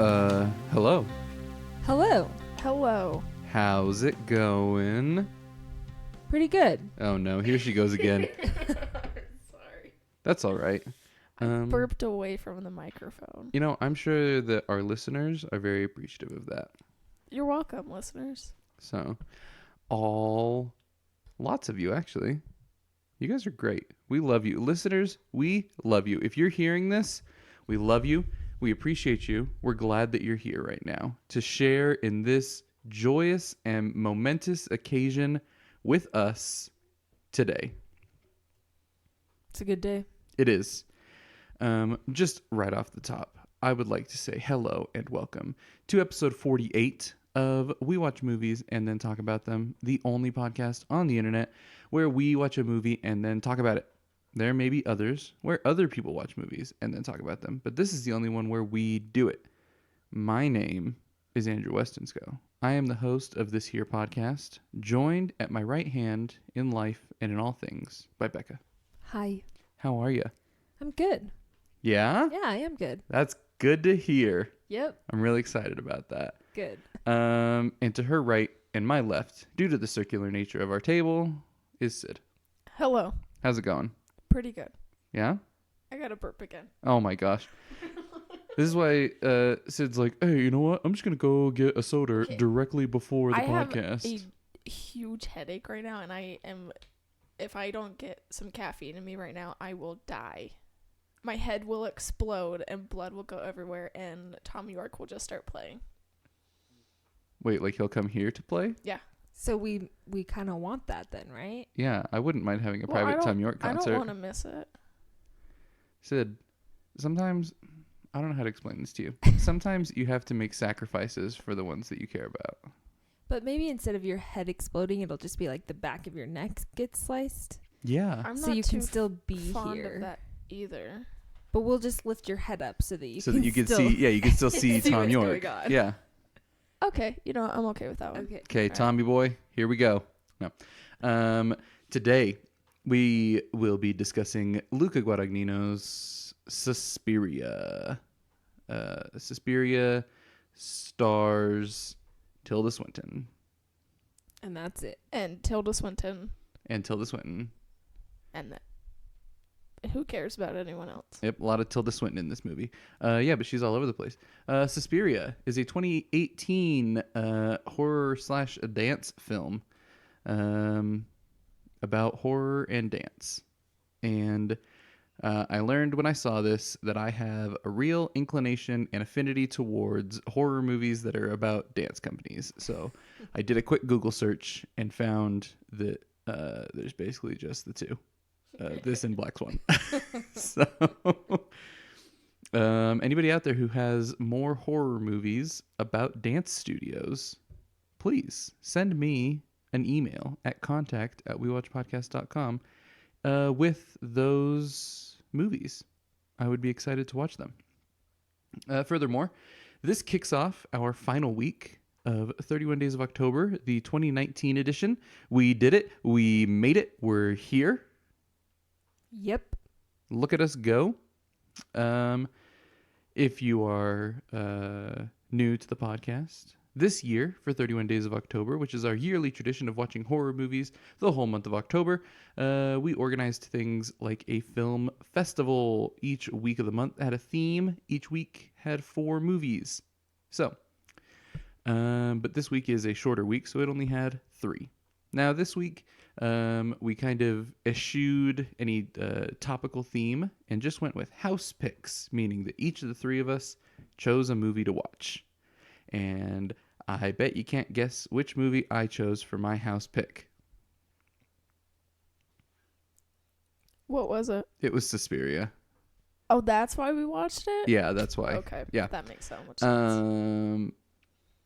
Hello. Hello. Hello. How's it going? Pretty good. Oh no, here she goes again. Sorry. That's all right. Burped away from the microphone. You know, I'm sure that our listeners are very appreciative of that. You're welcome, listeners. So, lots of you actually. You guys are great. We love you. Listeners, we love you. If you're hearing this, we love you. We appreciate you. We're glad that you're here right now to share in this joyous and momentous occasion with us today. It's a good day. It is. Just right off the top, I would like to say hello and welcome to episode 48 of We Watch Movies and Then Talk About Them, the only podcast on the internet where we watch a movie and then talk about it. There may be others where other people watch movies and then talk about them, but this is the only one where we do it. My name is Andrew Westonsko. I am the host of this here podcast, joined at my right hand in life and in all things by Becca. Hi. How are you? I'm good. Yeah? Yeah, I am good. That's good to hear. Yep. I'm really excited about that. Good. And to her right and my left, due to the circular nature of our table, is Sid. Hello. How's it going? Pretty good. Yeah? I got to burp again. Oh my gosh. This is why Sid's like, hey, you know what? I'm just going to go get a soda directly before the podcast. I have a huge headache right now, and if I don't get some caffeine in me right now, I will die. My head will explode and blood will go everywhere, and Thom Yorke will just start playing. Wait, like he'll come here to play? Yeah. So we kind of want that then, right? Yeah, I wouldn't mind having a private Thom Yorke concert. I don't want to miss it. Sid, sometimes, I don't know how to explain this to you. Sometimes you have to make sacrifices for the ones that you care about. But maybe instead of your head exploding, it'll just be like the back of your neck gets sliced. Yeah. I'm so not you too can still be fond here. of that either. But we'll just lift your head up so that you so can that you can still see, you can still see see Thom what's Yorke. going on. Yeah. Okay, I'm okay with that one. Okay. Okay, All right. Tommy boy, here we go. No. Today we will be discussing Luca Guadagnino's Suspiria. Suspiria stars Tilda Swinton. And that's it. And Tilda Swinton. And Tilda Swinton. And that. Who cares about anyone else? Yep, a lot of Tilda Swinton in this movie. Yeah, but she's all over the place. Suspiria is a 2018 horror/dance film about horror and dance. And I learned when I saw this that I have a real inclination and affinity towards horror movies that are about dance companies. So I did a quick Google search and found that there's basically just the two. This and Black Swan. So, anybody out there who has more horror movies about dance studios, please send me an email at contact@wewatchpodcast.com with those movies. I would be excited to watch them. Furthermore, this kicks off our final week of 31 Days of October, the 2019 edition. We did it. We made it. We're here. Yep. Look at us go. If you are new to the podcast, this year for 31 Days of October, which is our yearly tradition of watching horror movies the whole month of October, we organized things like a film festival. Each week of the month had a theme. Each week had 4 movies. So, but this week is a shorter week, so it only had 3. Now, this week, we kind of eschewed any topical theme and just went with house picks, meaning that each of the 3 of us chose a movie to watch. And I bet you can't guess which movie I chose for my house pick. What was it? It was Suspiria. Oh, that's why we watched it? Yeah, that's why. Okay. Yeah. That makes so much sense.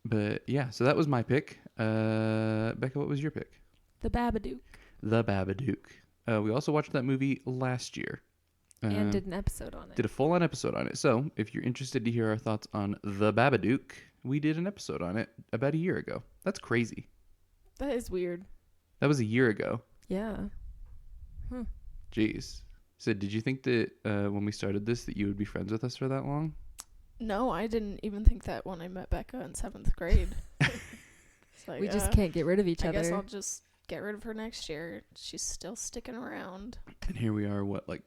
But yeah, so that was my pick. Becca, what was your pick? The Babadook. The Babadook. We also watched that movie last year. And did an episode on it. Did a full-on episode on it. So, if you're interested to hear our thoughts on The Babadook, we did an episode on it about a year ago. That's crazy. That is weird. That was a year ago. Yeah. Jeez. So, did you think that when we started this that you would be friends with us for that long? No, I didn't even think that when I met Becca in 7th grade. It's like, We just can't get rid of each I other. guess I'll just get rid of her next year. She's still sticking around. And here we are, what, like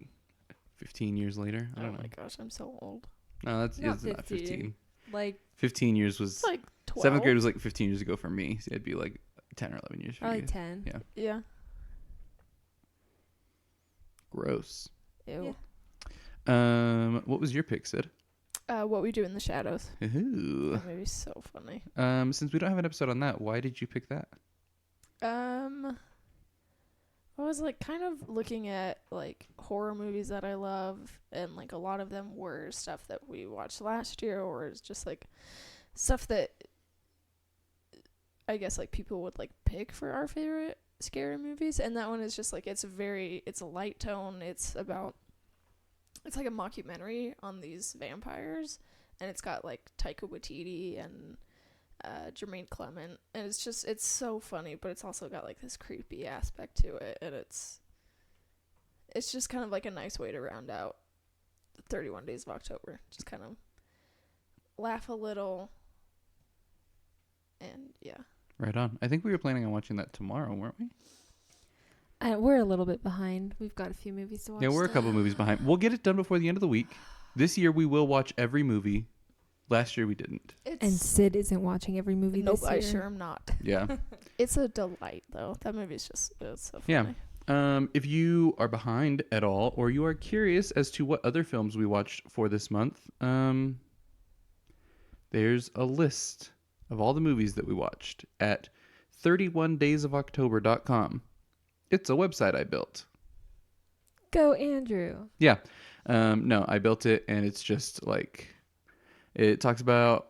15 years later? I don't know. My gosh, I'm so old. No, that's Not it's not 15. Like 15 years was It's like 12. 7th grade was like 15 years ago for me. So it'd be like 10 or 11 years for probably you. 10. Yeah. Yeah. Gross. Ew. What was your pick, Sid? What We Do in the Shadows. Ooh. That movie's so funny. Since we don't have an episode on that, why did you pick that? I was like kind of looking at like horror movies that I love, and like a lot of them were stuff that we watched last year, or it's just like stuff that I guess like people would like pick for our favorite scary movies. And that one is just like it's a light tone. It's like a mockumentary on these vampires, and it's got like Taika Waititi and Jermaine Clement, and it's so funny, but it's also got like this creepy aspect to it, and it's just kind of like a nice way to round out 31 Days of October. Just kind of laugh a little, and yeah. Right on. I think we were planning on watching that tomorrow, weren't we? We're a little bit behind. We've got a few movies to watch. Yeah, we're a couple movies behind. We'll get it done before the end of the week. This year we will watch every movie. Last year we didn't. And Sid isn't watching every movie Nope, this year. I sure am not. Yeah. It's a delight though. That movie's it's so funny. Yeah. If you are behind at all, or you are curious as to what other films we watched for this month, there's a list of all the movies that we watched at 31daysofoctober.com. It's a website I built. Go, Andrew. Yeah. No, I built it, and it's just like it talks about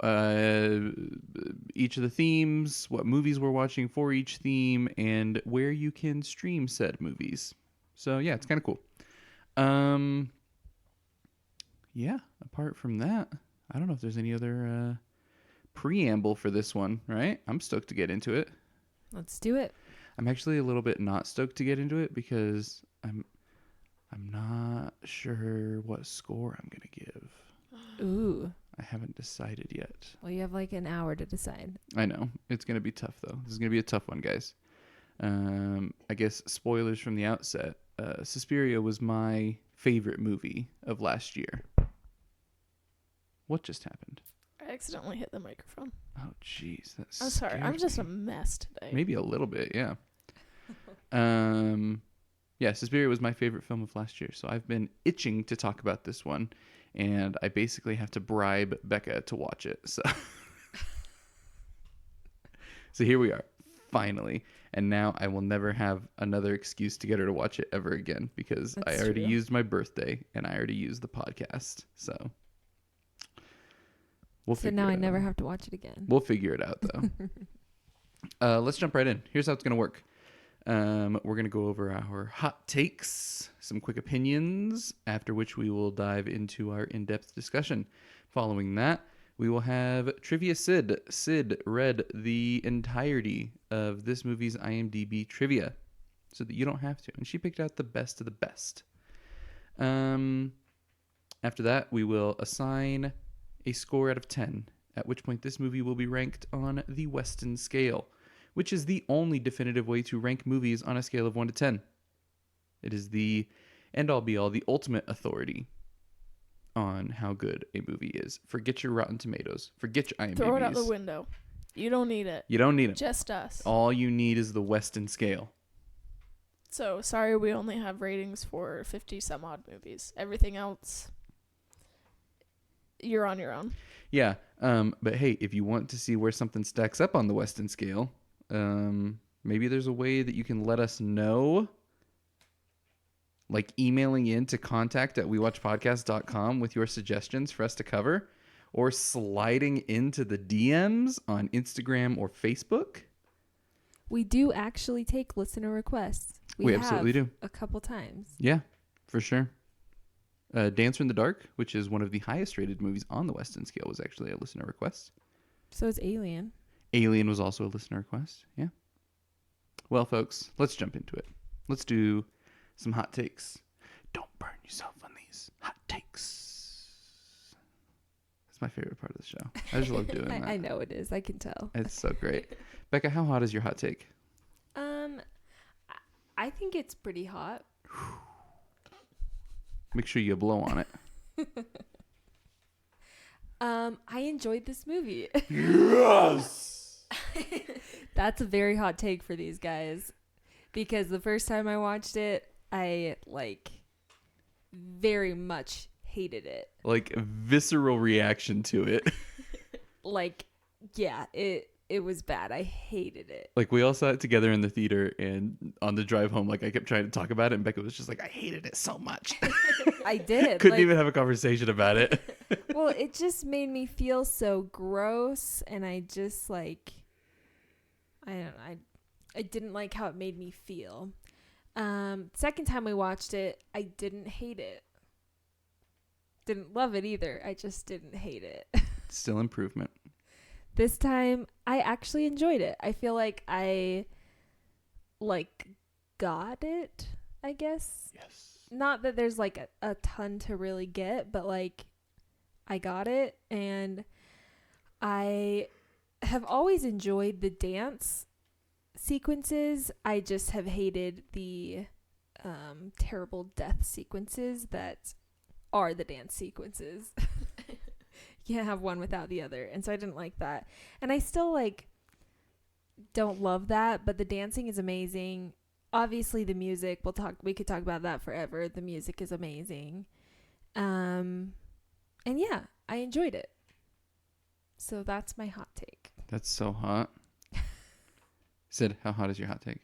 each of the themes, what movies we're watching for each theme, and where you can stream said movies. So yeah, it's kind of cool. Yeah, apart from that, I don't know if there's any other preamble for this one, right? I'm stoked to get into it. Let's do it. I'm actually a little bit not stoked to get into it because I'm not sure what score I'm going to give. Ooh. I haven't decided yet. Well, you have like an hour to decide. I know. It's going to be tough, though. This is going to be a tough one, guys. I guess spoilers from the outset. Suspiria was my favorite movie of last year. What just happened? I accidentally hit the microphone. Oh, jeez. I'm sorry. I'm just a mess today. Maybe a little bit, yeah. Yeah, Suspiria was my favorite film of last year, so I've been itching to talk about this one, and I basically have to bribe Becca to watch it. So, so here we are, finally. And now I will never have another excuse to get her to watch it ever again because That's I already true. used my birthday and I already used the podcast. So we'll So figure now it I out. never have to watch it again. We'll figure it out, though. Let's jump right in. Here's how it's going to work. We're going to go over our hot takes, some quick opinions, after which we will dive into our in-depth discussion. Following that, we will have Trivia Sid. Sid read the entirety of this movie's IMDb trivia so that you don't have to. And she picked out the best of the best. After that, we will assign a score out of 10, at which point this movie will be ranked on the Weston scale, which is the only definitive way to rank movies on a scale of 1 to 10. It is the end-all be-all, the ultimate authority on how good a movie is. Forget your Rotten Tomatoes. Forget your IMDb's. Throw it out the window. You don't need it. You don't need it. Just us. All you need is the Weston scale. So, sorry we only have ratings for 50 some odd movies. Everything else, you're on your own. Yeah, but hey, if you want to see where something stacks up on the Weston scale, maybe there's a way that you can let us know, like emailing in to contact@wewatchpodcast.com with your suggestions for us to cover, or sliding into the DMs on Instagram or Facebook. We do actually take listener requests. We absolutely do. A couple times. Yeah, for sure. Dancer in the Dark, which is one of the highest rated movies on the Weston scale, was actually a listener request. So is Alien. Alien was also a listener request. Yeah. Well, folks, let's jump into it. Let's do some hot takes. Don't burn yourself on these hot takes. It's my favorite part of the show. I just love doing that. I know it is. I can tell. It's so great. Becca, how hot is your hot take? I think it's pretty hot. Make sure you blow on it. I enjoyed this movie. Yes. That's a very hot take for these guys, because the first time I watched it, I very much hated it. Like a visceral reaction to it. Yeah, it was bad. I hated it. Like we all saw it together in the theater, and on the drive home, like I kept trying to talk about it, and Becca was just like, I hated it so much. I did. Couldn't even have a conversation about it. Well, it just made me feel so gross, and I just I didn't like how it made me feel. Second time we watched it, I didn't hate it. Didn't love it either. I just didn't hate it. Still improvement. This time, I actually enjoyed it. I feel like I got it, I guess. Yes. Not that there's a ton to really get, but I got it, and I have always enjoyed the dance sequences. I just have hated the terrible death sequences that are the dance sequences. You can't have one without the other, and so I didn't like that. And I still don't love that, but the dancing is amazing. Obviously the music, we could talk about that forever. The music is amazing. And yeah, I enjoyed it. So that's my hot take. That's so hot. Sid, how hot is your hot take?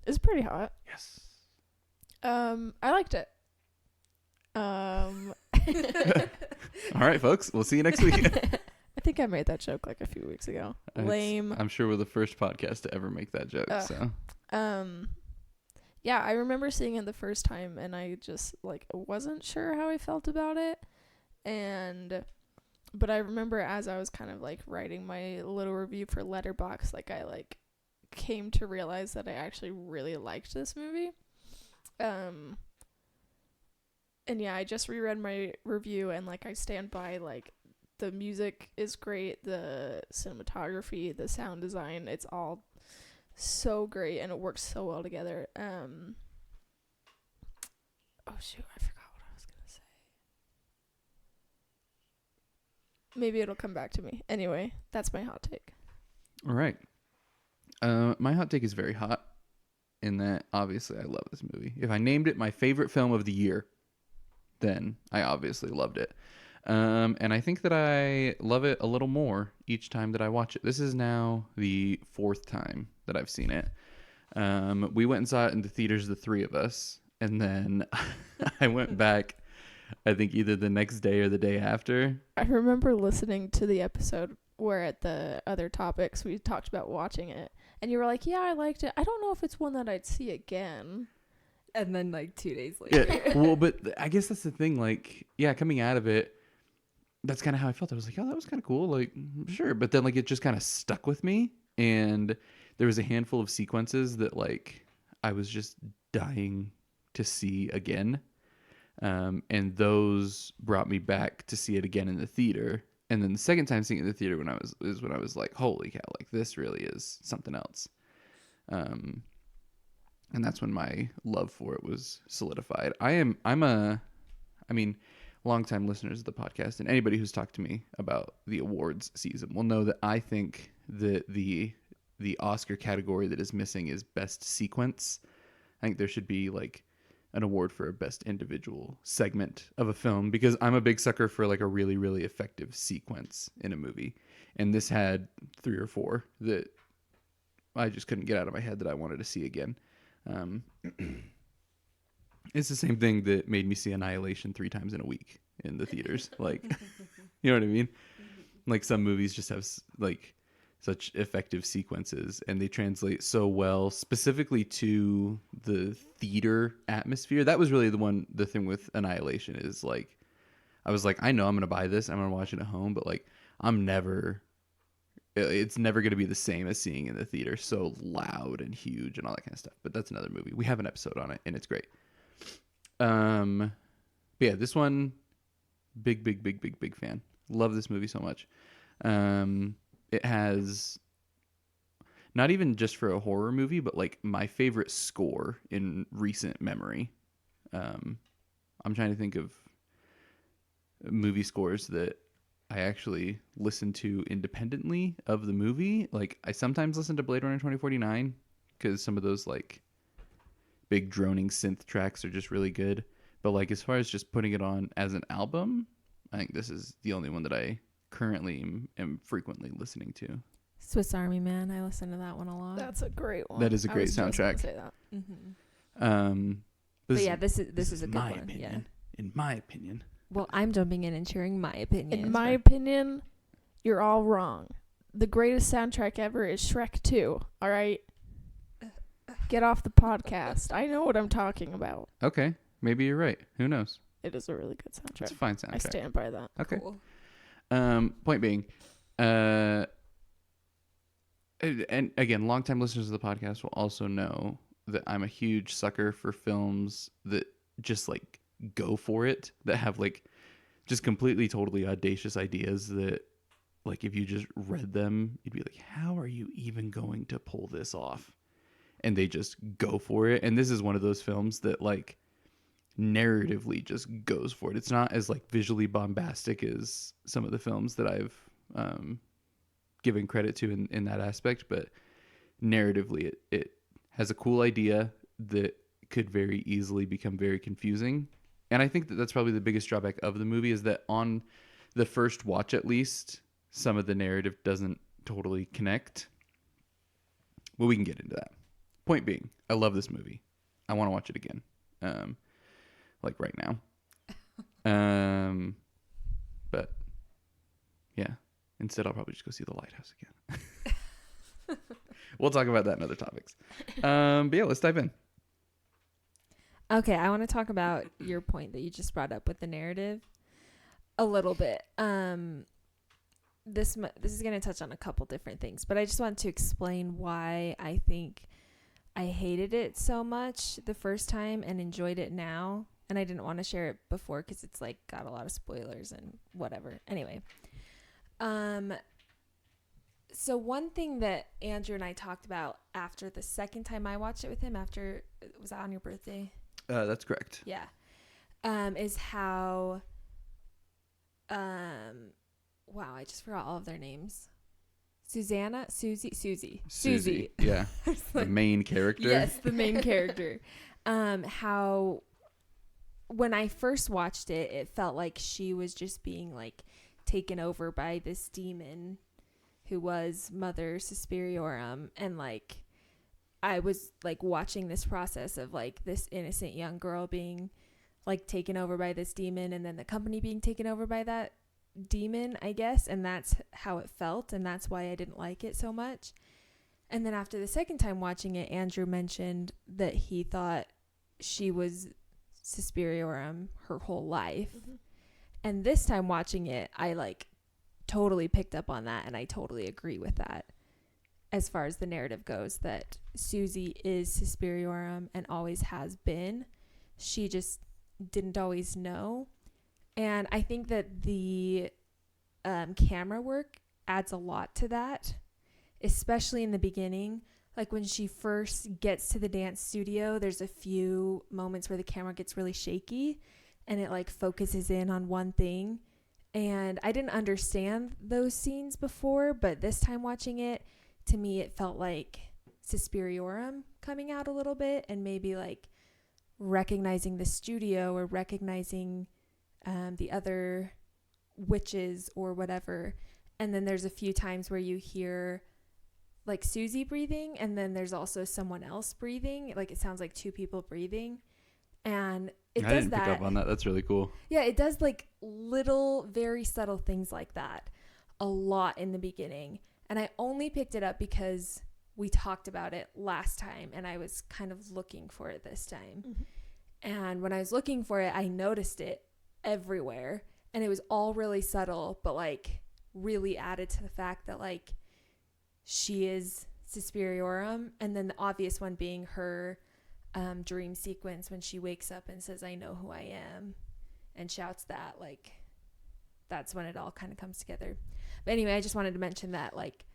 It's pretty hot. Yes. I liked it. All right, folks. We'll see you next week. I think I made that joke a few weeks ago. Lame. I'm sure we're the first podcast to ever make that joke. So. Yeah, I remember seeing it the first time, and I just wasn't sure how I felt about it, but I remember as I was kind of writing my little review for Letterboxd, I came to realize that I actually really liked this movie. And yeah, I just reread my review, and I stand by the music is great, the cinematography, the sound design, it's all so great, and it works so well together. Oh shoot, I forgot what I was gonna say. Maybe it'll come back to me. Anyway, that's my hot take. All right. My hot take is very hot in that obviously I love this movie. If I named it my favorite film of the year, then I obviously loved it. And I think that I love it a little more each time that I watch it. This is now the 4th time that I've seen it. We went and saw it in the theaters, the 3 of us. And then I went back, I think either the next day or the day after. I remember listening to the episode where at the other topics we talked about watching it. And you were like, yeah, I liked it. I don't know if it's one that I'd see again. And then 2 days later. Yeah, well, but I guess that's the thing. Coming out of it, that's kind of how I felt. I was like, oh, that was kind of cool. Sure. But then it just kind of stuck with me. And there was a handful of sequences that I was just dying to see again. And those brought me back to see it again in the theater. And then the second time seeing it in the theater when I was like, holy cow, this really is something else. And that's when my love for it was solidified. Longtime listeners of the podcast, and anybody who's talked to me about the awards season will know that I think that the Oscar category that is missing is best sequence. I think there should be an award for a best individual segment of a film, because I'm a big sucker for a really, really effective sequence in a movie. And this had 3 or 4 that I just couldn't get out of my head that I wanted to see again. It's the same thing that made me see Annihilation 3 times in a week in the theaters. You know what I mean? Some movies just have such effective sequences, and they translate so well specifically to the theater atmosphere. That was really the thing with Annihilation is I was I know I'm going to buy this, I'm going to watch it at home, but it's never going to be the same as seeing in the theater, so loud and huge and all that kind of stuff. But that's another movie. We have an episode on it, and it's great. But yeah, this one, big fan. Love this movie so much. It has not even just for a horror movie, but like my favorite score in recent memory. I'm trying to think of movie scores that I actually listen to independently of the movie. Like I sometimes listen to Blade Runner 2049 because some of those like big droning synth tracks are just really good. But like as far as just putting it on as an album, I think this is the only one that I currently am frequently listening to. Swiss Army Man. I listen to that one a lot. That's a great one. That is a I great was just gonna soundtrack. say that. Mm-hmm. But yeah, this is a good my one. opinion. In my opinion. Well, I'm jumping in and sharing my opinion. In my opinion, you're all wrong. The greatest soundtrack ever is Shrek 2. All right? Get off the podcast. I know what I'm talking about. Okay, maybe you're right. Who knows? It is a really good soundtrack. It's a fine soundtrack. I stand by that. Okay. Cool. Point being, and again, longtime listeners of the podcast will also know that I'm a huge sucker for films that just like go for it, that have like just completely, totally audacious ideas that, like, if you just read them, you'd be like, how are you even going to pull this off? And they just go for it. And this is one of those films that, like, narratively just goes for it. It's not as, like, visually bombastic as some of the films that I've given credit to in that aspect, but narratively it has a cool idea that could very easily become very confusing. And I think that that's probably the biggest drawback of the movie, is that on the first watch, at least, some of the narrative doesn't totally connect. But we can get into that. Point being, I love this movie. I want to watch it again. Like right now. But yeah, instead I'll probably just go see The Lighthouse again. We'll talk about that in other topics. But yeah, let's dive in. Okay, I want to talk about your point that you just brought up with the narrative a little bit. This is going to touch on a couple different things, but I just want to explain why I think I hated it so much the first time and enjoyed it now. And I didn't want to share it before because it's like got a lot of spoilers and whatever. Anyway, so one thing that Andrew and I talked about after the second time I watched it with him, was that on your birthday? That's correct. Yeah. Is how, wow, I just forgot all of their names. Susie. Yeah. The main character. Yes, the main character. How when I first watched it, it felt like she was just being like taken over by this demon who was Mother Susperiorum, and like I was like watching this process of like this innocent young girl being like taken over by this demon, and then the company being taken over by that demon, I guess. And that's how it felt, and that's why I didn't like it so much. And then after the second time watching it, Andrew mentioned that he thought she was Susperiorum her whole life. Mm-hmm. And this time watching it, I like totally picked up on that, and I totally agree with that. As far as the narrative goes, that Susie is Susperiorum and always has been. She just didn't always know. And I think that the camera work adds a lot to that, especially in the beginning. Like when she first gets to the dance studio, there's a few moments where the camera gets really shaky and it like focuses in on one thing. And I didn't understand those scenes before, but this time watching it, to me, it felt like Susperiorum coming out a little bit, and maybe like recognizing the studio or recognizing the other witches or whatever. And then there's a few times where you hear like Susie breathing, and then there's also someone else breathing. Like it sounds like two people breathing. And it I does didn't that. pick up on that. That's really cool. Yeah, it does like little, very subtle things like that a lot in the beginning. And I only picked it up because we talked about it last time, and I was kind of looking for it this time. Mm-hmm. And when I was looking for it, I noticed it everywhere, and it was all really subtle, but like really added to the fact that like she is Susperiorum. And then the obvious one being her dream sequence when she wakes up and says, "I know who I am," and shouts that like that's when it all kind of comes together. But anyway, I just wanted to mention that, like,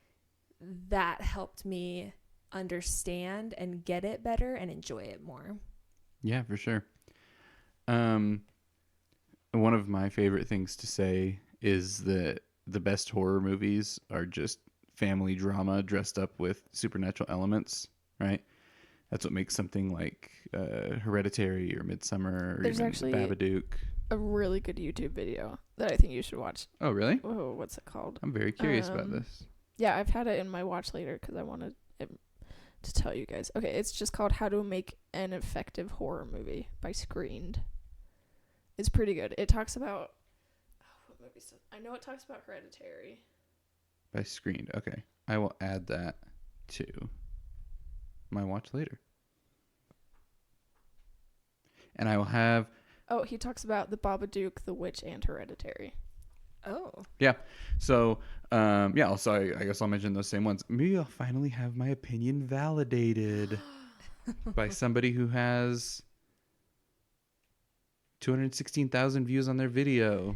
that helped me understand and get it better and enjoy it more. Yeah, for sure. One of my favorite things to say is that the best horror movies are just family drama dressed up with supernatural elements, right? That's what makes something like Hereditary or Midsummer or There's even actually Babadook. a really good YouTube video that I think you should watch. Oh, really? Oh, what's it called? I'm very curious about this. Yeah, I've had it in my watch later because I wanted it to tell you guys. Okay, it's just called How to Make an Effective Horror Movie by Screened. It's pretty good. It talks about... what movies? I know it talks about Hereditary. By Screened. Okay. I will add that to my watch later. And I will have... Oh, he talks about The Babadook, The Witch, and Hereditary. Oh. Yeah. So, yeah, also, I guess I'll mention those same ones. Maybe I'll finally have my opinion validated by somebody who has 216,000 views on their video.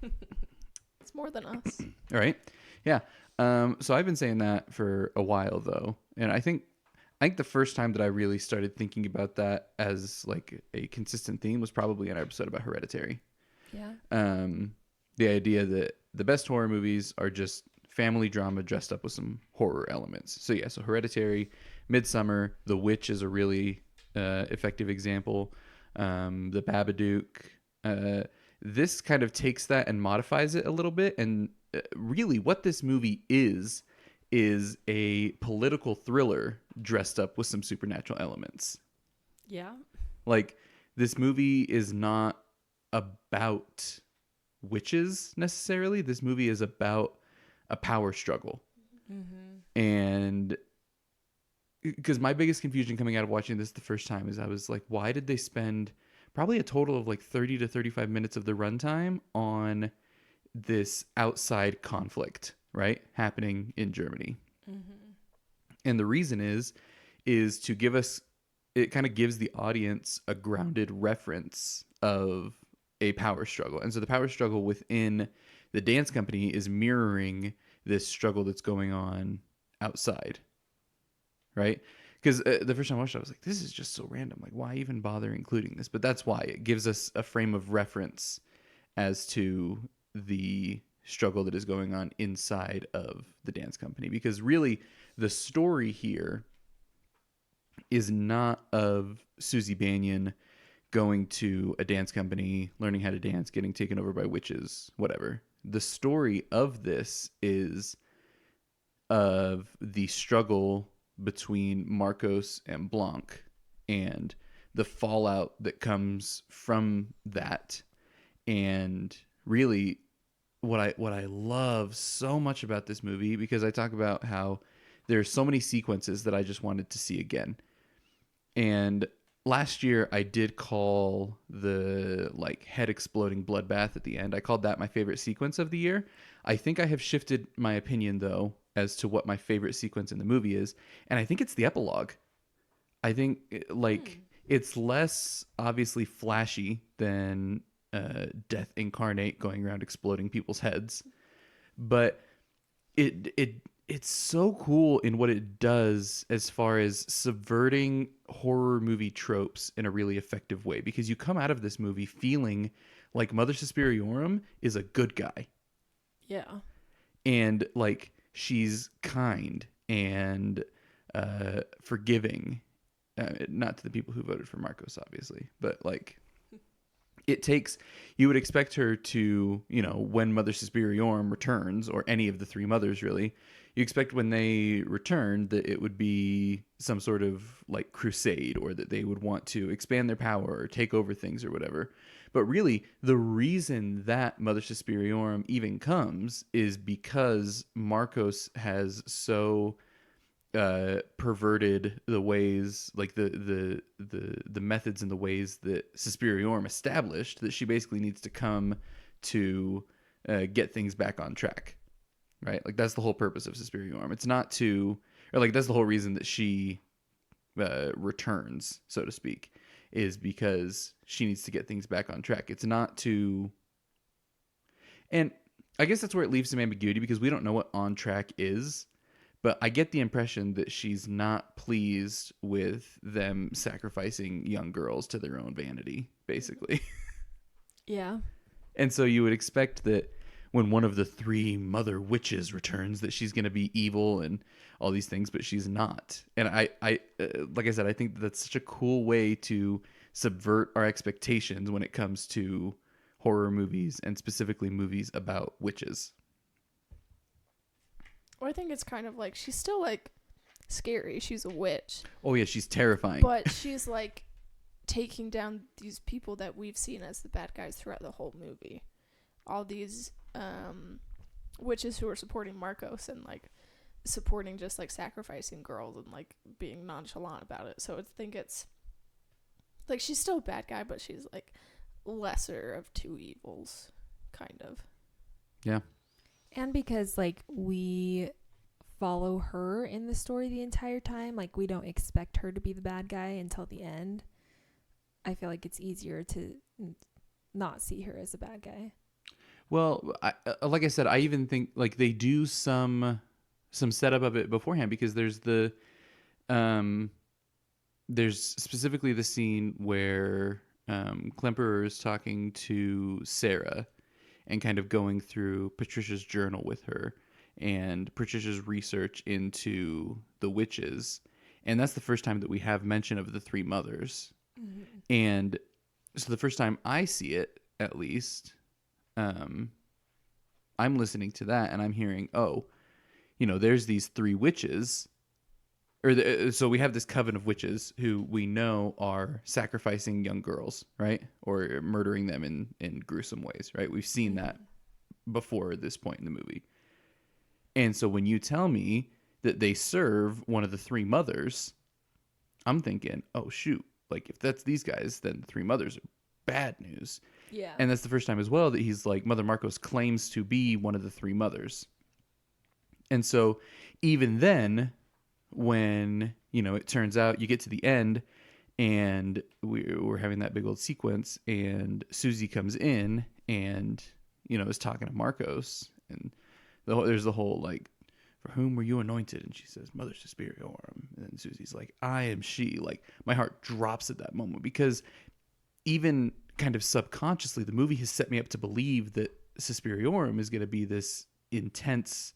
It's more than us. All right. Yeah. So I've been saying that for a while, though. And I think the first time that I really started thinking about that as like a consistent theme was probably in our episode about Hereditary. Yeah. The idea that the best horror movies are just family drama dressed up with some horror elements. So yeah, so Hereditary, Midsummer, The Witch is a really effective example. The Babadook. This kind of takes that and modifies it a little bit. And really what this movie is a political thriller dressed up with some supernatural elements. Yeah. Like, this movie is not about witches necessarily. This movie is about a power struggle. Mm-hmm. And because my biggest confusion coming out of watching this the first time is I was like, why did they spend probably a total of like 30 to 35 minutes of the runtime on this outside conflict, right, happening in Germany? Mm-hmm. And the reason is to give us, it kind of gives the audience a grounded reference of a power struggle. And so the power struggle within the dance company is mirroring this struggle that's going on outside, right? Because the first time I watched it, I was like, this is just so random. Like, why even bother including this? But that's why. It gives us a frame of reference as to the struggle that is going on inside of the dance company. Because really, the story here is not of Susie Banyan going to a dance company, learning how to dance, getting taken over by witches, whatever. The story of this is of the struggle between Marcos and Blanc and the fallout that comes from that. And really what I love so much about this movie, because I talk about how there's so many sequences that I just wanted to see again. And last year, I did call the like head exploding bloodbath at the end. I called that my favorite sequence of the year. I think I have shifted my opinion though as to what my favorite sequence in the movie is, and I think it's the epilogue. I think it's less obviously flashy than Death Incarnate going around exploding people's heads, but it's so cool in what it does as far as subverting horror movie tropes in a really effective way, because you come out of this movie feeling like Mother Suspiriorum is a good guy. Yeah. And like she's kind and forgiving, not to the people who voted for Marcos, obviously, but like it takes, you would expect her to, you know, when Mother Suspiriorum returns, or any of the three mothers really, you expect when they return that it would be some sort of like crusade, or that they would want to expand their power or take over things or whatever. But really, the reason that Mother Suspiriorum even comes is because Marcos has so perverted the ways, like the methods and the ways that Suspiriorum established, that she basically needs to come to get things back on track, right? Like that's the whole purpose of Suspiriorum. It's not to, or like that's the whole reason that she returns, so to speak, is because she needs to get things back on track. It's not to, And I guess that's where it leaves some ambiguity because we don't know what on track is. But I get the impression that she's not pleased with them sacrificing young girls to their own vanity, basically. Yeah. And so you would expect that when one of the three mother witches returns, that she's going to be evil and all these things, but she's not. And like I said, I think that's such a cool way to subvert our expectations when it comes to horror movies and specifically movies about witches. Well, I think it's kind of like she's still like scary. She's a witch. Oh yeah, she's terrifying. But she's like taking down these people that we've seen as the bad guys throughout the whole movie. All these witches who are supporting Marcos and like supporting just like sacrificing girls and like being nonchalant about it. So I think it's like she's still a bad guy, but she's like lesser of two evils, kind of. Yeah. And because like we follow her in the story the entire time, like we don't expect her to be the bad guy until the end. I feel like it's easier to not see her as a bad guy. Well, like I said, I even think like they do some setup of it beforehand because there's specifically the scene where Klemperer is talking to Sarah and kind of going through Patricia's journal with her and Patricia's research into the witches. And that's the first time that we have mention of the three mothers. Mm-hmm. And so the first time I see it, at least, I'm listening to that and I'm hearing, oh, there's these three witches. So we have this coven of witches who we know are sacrificing young girls, right? Or murdering them in gruesome ways, right? We've seen that before this point in the movie. And so when you tell me that they serve one of the three mothers, I'm thinking, oh, shoot. Like, if that's these guys, then the three mothers are bad news. Yeah. And that's the first time as well that he's like, Mother Marcos claims to be one of the three mothers. And so even then, when it turns out you get to the end and we're having that big old sequence and Susie comes in and is talking to Marcos and there's the whole like, for whom were you anointed? And she says, Mother Suspiriorum. And then Susie's like, I am she. Like, my heart drops at that moment because even kind of subconsciously the movie has set me up to believe that Suspiriorum is going to be this intense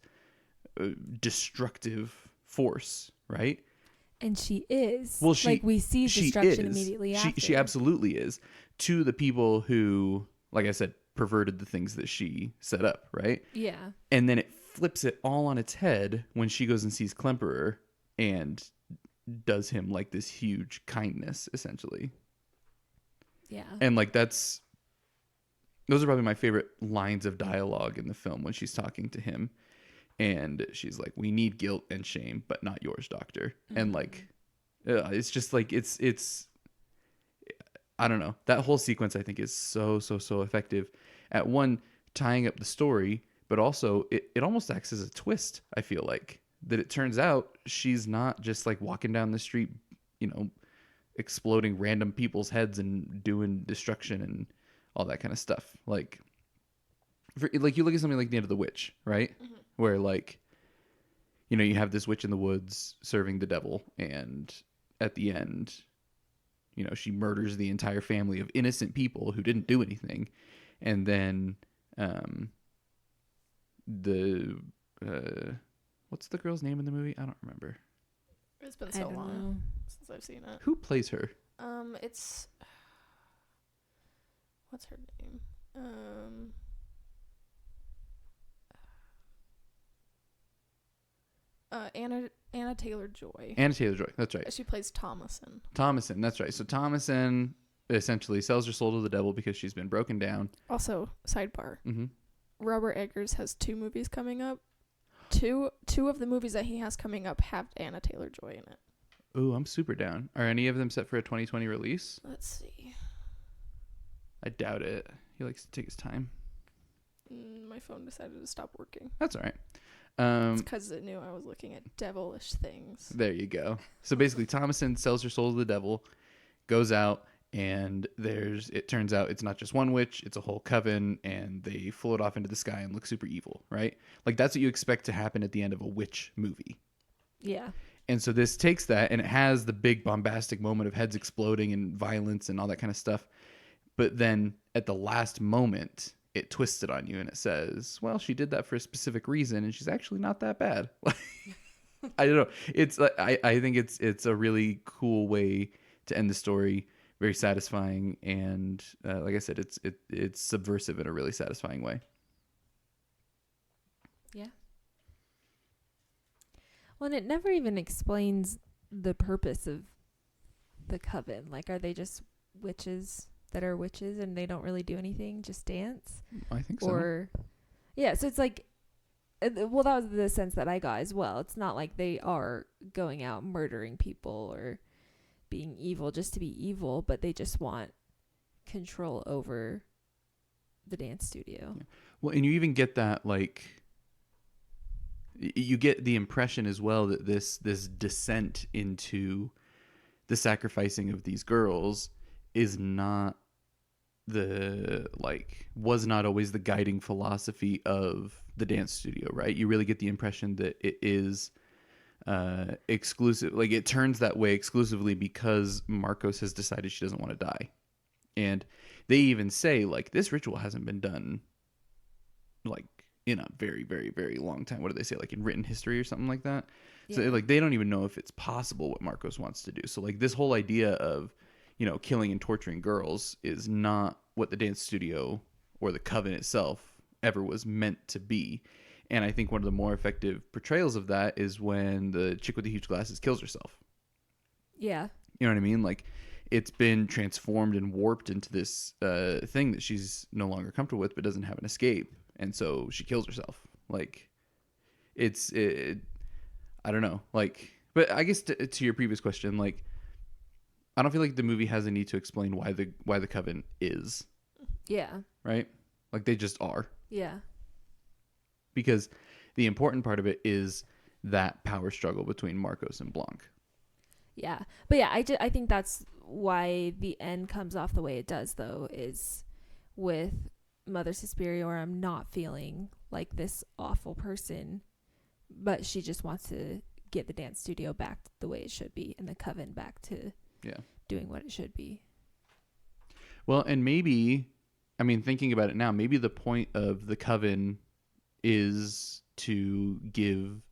destructive force, right? And she is. Well, we see destruction immediately after. She absolutely is to the people who, like I said, perverted the things that she set up, right? Yeah. And then it flips it all on its head when she goes and sees Klemperer and does him like this huge kindness, essentially. Yeah. And like those are probably my favorite lines of dialogue in the film when she's talking to him. And she's like, we need guilt and shame, but not yours, doctor. Mm-hmm. And like, it's just like, it's, I don't know. That whole sequence I think is so effective at one, tying up the story, but also it almost acts as a twist. I feel like that it turns out she's not just like walking down the street, exploding random people's heads and doing destruction and all that kind of stuff. Like you look at something like The End of the Witch, right? Mm-hmm. Where like, you have this witch in the woods serving the devil, and at the end, she murders the entire family of innocent people who didn't do anything. And then what's the girl's name in the movie? I don't remember. It's been so long since I've seen it. Who plays her? It's what's her name? Anna Taylor-Joy. Anna Taylor-Joy, that's right. She plays Thomasin. Thomasin, that's right. So Thomasin essentially sells her soul to the devil because she's been broken down. Also, sidebar. Mm-hmm. Robert Eggers has 2 movies coming up. Two of the movies that he has coming up have Anna Taylor-Joy in it. Ooh, I'm super down. Are any of them set for a 2020 release? Let's see. I doubt it. He likes to take his time. My phone decided to stop working. That's all right. It's because it knew I was looking at devilish things. There you go. So basically, Thomasin sells her soul to the devil, goes out And it turns out it's not just one witch, it's a whole coven, and they float off into the sky and look super evil, right? Like that's what you expect to happen at the end of a witch movie. Yeah. And so this takes that, and it has the big bombastic moment of heads exploding and violence and all that kind of stuff. But then at the last moment, it twists it on you and it says, well, she did that for a specific reason, and she's actually not that bad. I don't know. It's I think it's a really cool way to end the story. Very satisfying, and like I said, it's subversive in a really satisfying way. Yeah. Well, and it never even explains the purpose of the coven. Like, are they just witches that are witches and they don't really do anything, just dance? I think so. Or, yeah, so it's like, well, that was the sense that I got as well. It's not like they are going out murdering people or being evil just to be evil, but they just want control over the dance studio. Yeah. Well, and you even get that, like, you get the impression as well that this descent into the sacrificing of these girls is not was not always the guiding philosophy of the dance studio, right? You really get the impression that it is exclusive, like it turns that way exclusively because Marcos has decided she doesn't want to die. And they even say, like, this ritual hasn't been done like in a very, very, very long time. What do they say, like in written history or something like that? Yeah. So like they don't even know if it's possible what Marcos wants to do. So like this whole idea of, you know, killing and torturing girls is not what the dance studio or the coven itself ever was meant to be. And I think one of the more effective portrayals of that is when the chick with the huge glasses kills herself. Yeah. You know what I mean? Like, it's been transformed and warped into this thing that she's no longer comfortable with, but doesn't have an escape. And so she kills herself. Like, I don't know. Like, but I guess to your previous question, like, I don't feel like the movie has a need to explain why the coven is. Yeah. Right? Like, they just are. Yeah. Because the important part of it is that power struggle between Marcos and Blanc. Yeah. But yeah, I think that's why the end comes off the way it does, though, is with Mother Suspiria, where I'm not feeling like this awful person, but she just wants to get the dance studio back the way it should be and the coven back to doing what it should be. Well, and maybe, I mean, thinking about it now, maybe the point of the coven is to give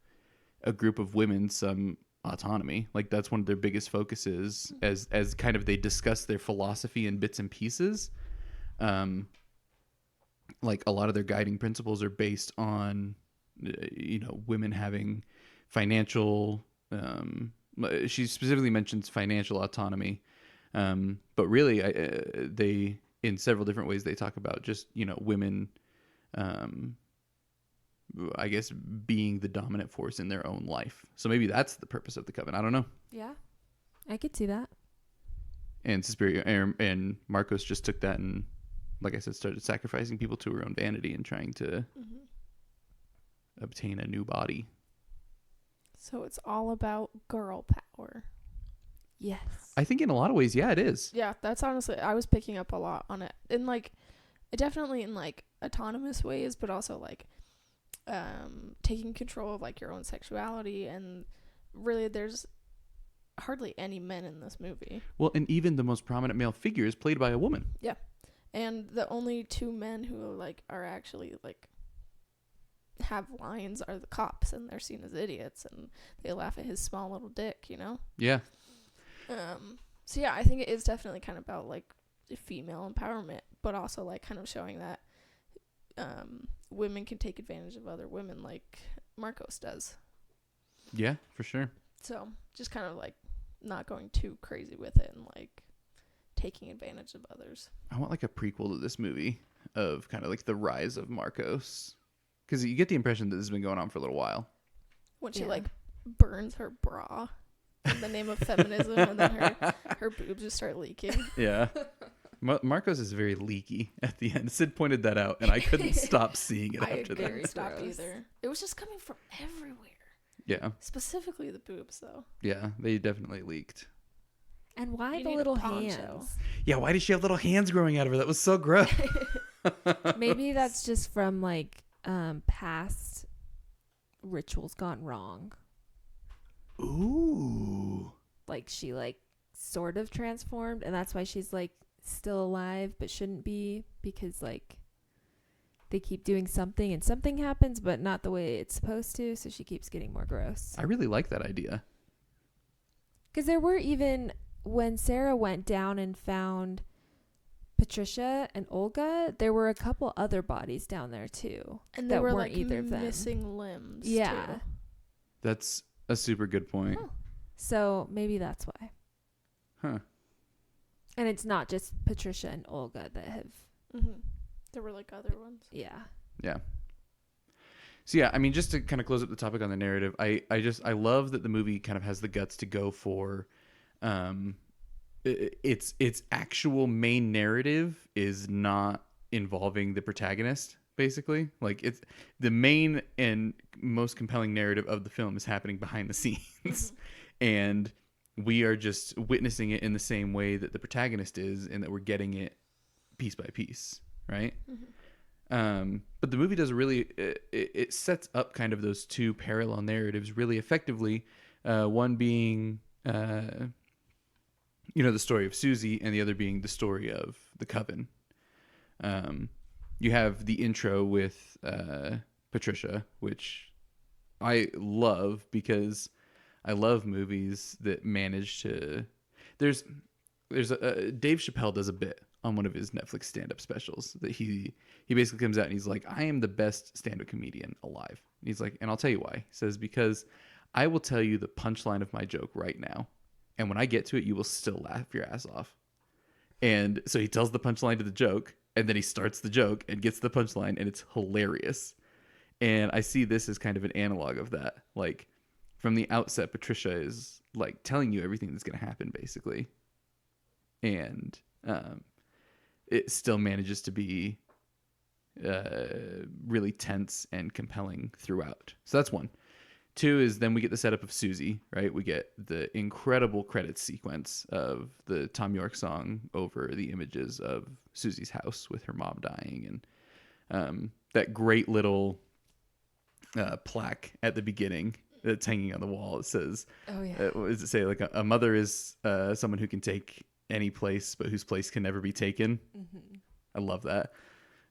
a group of women some autonomy. Like that's one of their biggest focuses as kind of they discuss their philosophy in bits and pieces. Like a lot of their guiding principles are based on, you know, women having financial, she specifically mentions financial autonomy. But really they, in several different ways, they talk about just, you know, women, I guess, being the dominant force in their own life. So maybe that's the purpose of the coven. I don't know. Yeah, I could see that. And Suspiria and Marcos just took that and, like I said, started sacrificing people to her own vanity and trying to obtain a new body. So it's all about girl power. Yes. I think in a lot of ways, yeah, it is. Yeah, that's honestly, I was picking up a lot on it. In like, definitely in like autonomous ways, but also like taking control of like your own sexuality. And really there's hardly any men in this movie. Well, and even the most prominent male figure is played by a woman. Yeah. And the only two men who like are actually like have lines are the cops, and they're seen as idiots, and they laugh at his small little dick, you know? Yeah. So yeah, I think it is definitely kind of about like female empowerment, but also like kind of showing that women can take advantage of other women like Marcos does. Yeah, for sure. So just kind of like not going too crazy with it and like taking advantage of others. I want like a prequel to this movie of kind of like the rise of Marcos, because you get the impression that this has been going on for a little while. When she like burns her bra in the name of feminism, and then her boobs just start leaking. Yeah. Marcos is very leaky at the end. Sid pointed that out, and I couldn't stop seeing it after that. I couldn't stop either. It was just coming from everywhere. Yeah. Specifically the boobs, though. Yeah, they definitely leaked. And why You the need a little poncho. hands? Yeah, why did she have little hands growing out of her? That was so gross. Maybe that's just from like past rituals gone wrong. Ooh. Like she like sort of transformed, and that's why she's like still alive but shouldn't be, because like they keep doing something and something happens but not the way it's supposed to, so she keeps getting more gross. I really like that idea. Because there were, even when Sarah went down and found Patricia and Olga, there were a couple other bodies down there too. And they that were weren't like either of them. missing limbs. Yeah. Too. That's a super good point. Huh. So maybe that's why. Huh. And it's not just Patricia and Olga that have, Mm-hmm. There were like other ones. yeah. Yeah. So yeah, I mean, just to kind of close up the topic on the narrative, I love that the movie kind of has the guts to go for, its actual main narrative is not involving the protagonist. Basically, like it's the main and most compelling narrative of the film is happening behind the scenes, Mm-hmm. and we are just witnessing it in the same way that the protagonist is, and that we're getting it piece by piece, right? Mm-hmm. But the movie does really it sets up kind of those two parallel narratives really effectively. One being the story of Susie, and the other being the story of the coven. You have the intro with Patricia, which I love because I love movies that manage to. There's Dave Chappelle does a bit on one of his Netflix stand-up specials that he basically comes out and he's like, I am the best stand-up comedian alive. And he's like, and I'll tell you why. He says, because I will tell you the punchline of my joke right now, and when I get to it, you will still laugh your ass off. And so he tells the punchline to the joke, and then he starts the joke and gets the punchline, and it's hilarious. And I see this as kind of an analog of that. Like, from the outset, Patricia is like telling you everything that's going to happen, basically. And it still manages to be really tense and compelling throughout. So that's one. Two is then we get the setup of Susie, right? We get the incredible credits sequence of the Thom Yorke song over the images of Susie's house with her mom dying, and that great little plaque at the beginning that's hanging on the wall. It says, Oh yeah. what does it say? Like a mother is someone who can take any place, but whose place can never be taken. Mm-hmm. I love that.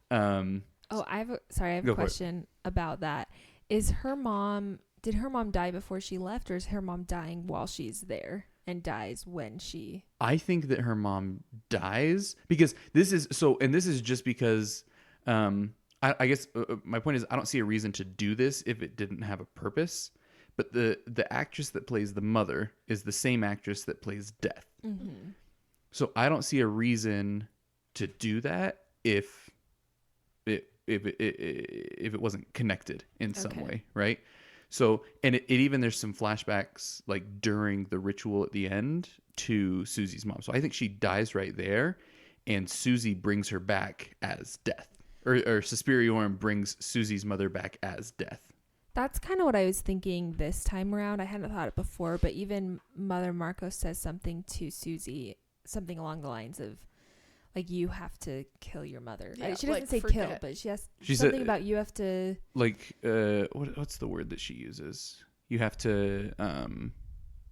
Oh, I have a Go for it. question about that. Did her mom die before she left, or is her mom dying while she's there and dies when she? I think that her mom dies because this is so, and this is just because I guess my point is I don't see a reason to do this if it didn't have a purpose. But the actress that plays the mother is the same actress that plays Death. Mm-hmm. So I don't see a reason to do that if it wasn't connected in some Okay. way, right? So, and it even, there's some flashbacks like during the ritual at the end to Susie's mom. So I think she dies right there, and Susie brings her back as Death, or Suspiria brings Susie's mother back as Death. That's kind of what I was thinking this time around. I hadn't thought it before, but even Mother Marcos says something to Susie, something along the lines of, like, you have to kill your mother. Yeah, She doesn't like, say forget. kill, but she has She something said- about you have to. Like, what's the word that she uses? You have to,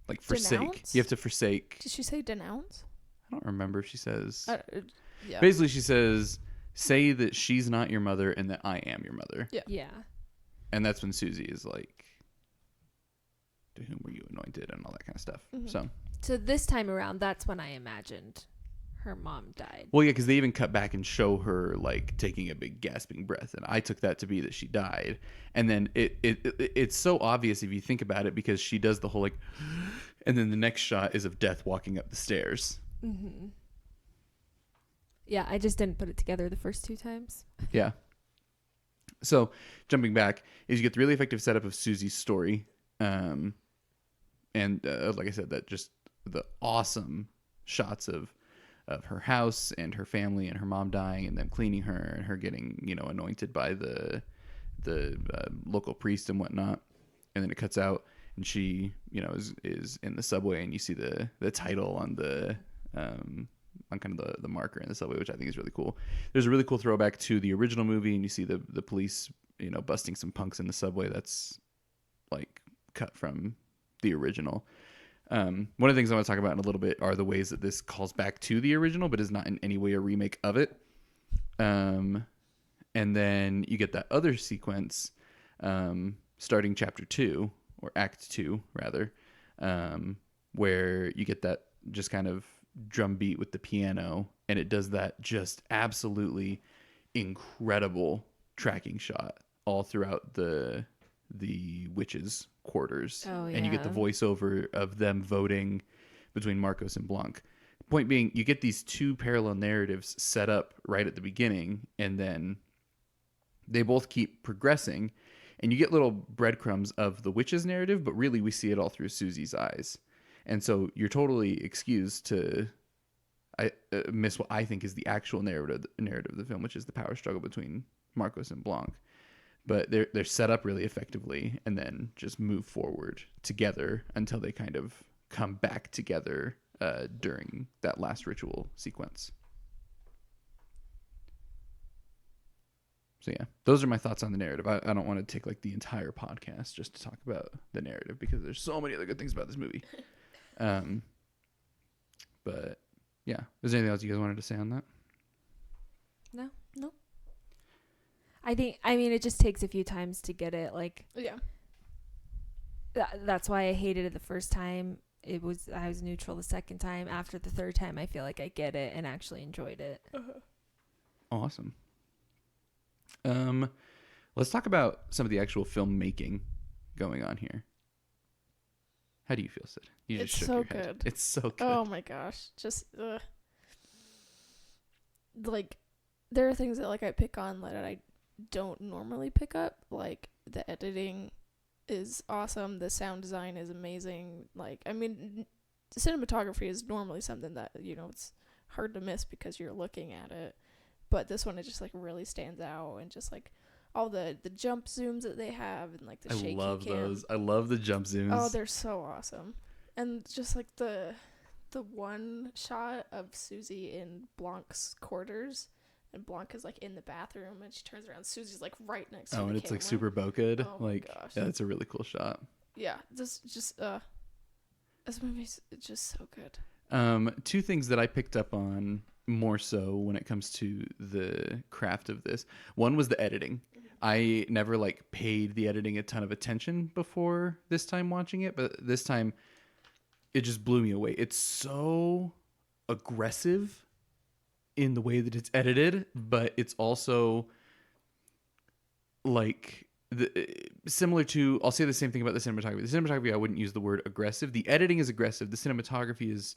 like, forsake. Denounce? You have to forsake. Did she say denounce? I don't remember if she says. Yeah. Basically, she says, say that she's not your mother and that I am your mother. Yeah. And that's when Susie is like, to whom were you anointed, and all that kind of stuff. Mhm. So this time around, that's when I imagined her mom died. Well, yeah, because they even cut back and show her like taking a big gasping breath, and I took that to be that she died. And then it's so obvious if you think about it, because she does the whole like, and then the next shot is of Death walking up the stairs. Mm-hmm. Yeah, I just didn't put it together the first two times. Yeah. So jumping back is you get the really effective setup of Susie's story, and like I said, that just the awesome shots of her house and her family and her mom dying and them cleaning her and her getting anointed by the local priest and whatnot, and then it cuts out and she, you know, is in the subway, and you see the title on the on kind of the marker in the subway, which I think is really cool. There's a really cool throwback to the original movie, and you see the police, you know, busting some punks in the subway. That's like cut from the original. One of the things I want to talk about in a little bit are the ways that this calls back to the original, but is not in any way a remake of it. And then you get that other sequence, starting chapter 2 or act 2 rather, where you get that just kind of drum beat with the piano, and it does that just absolutely incredible tracking shot all throughout the witches' quarters. Oh, And you get the yeah. voiceover of them voting between Marcos and Blanc. Point being, you get these two parallel narratives set up right at the beginning, and then they both keep progressing, and you get little breadcrumbs of the witch's narrative, but really we see it all through Susie's eyes. And so you're totally excused to miss what I think is the actual narrative of the film, which is the power struggle between Marcos and Blanc. But they're set up really effectively, and then just move forward together until they kind of come back together during that last ritual sequence. So yeah, those are my thoughts on the narrative. I don't want to take like the entire podcast just to talk about the narrative, because there's so many other good things about this movie. But yeah, is there anything else you guys wanted to say on that? No. No. I mean, it just takes a few times to get it. Like, Yeah. that's why I hated it the first time. I was neutral the second time. After the third time, I feel like I get it and actually enjoyed it. Awesome. Let's talk about some of the actual filmmaking going on here. How do you feel, Sid? You just It's shook so your head. good. It's so good. Oh my gosh. Just like there are things that like I pick on that I don't normally pick up. Like the editing is awesome. The sound design is amazing. Like, I mean, cinematography is normally something that, you know, it's hard to miss because you're looking at it. But this one, it just like really stands out, and just like all the jump zooms that they have, and like the shaky I love cam. those. I love the jump zooms. Oh, they're so awesome. And just like the one shot of Susie in Blanc's quarters, and Blanc is like in the bathroom, and she turns around, Susie's like right next to the and camera. it's like super bokeh. Oh my like, gosh. yeah, that's a really cool shot. Yeah, this movie's just so good. Two things that I picked up on more so when it comes to the craft of this. One was the editing. I never like paid the editing a ton of attention before this time watching it, but this time it just blew me away. It's so aggressive in the way that it's edited, but it's also like similar to, I'll say the same thing about the cinematography. The cinematography, I wouldn't use the word aggressive. The editing is aggressive. The cinematography is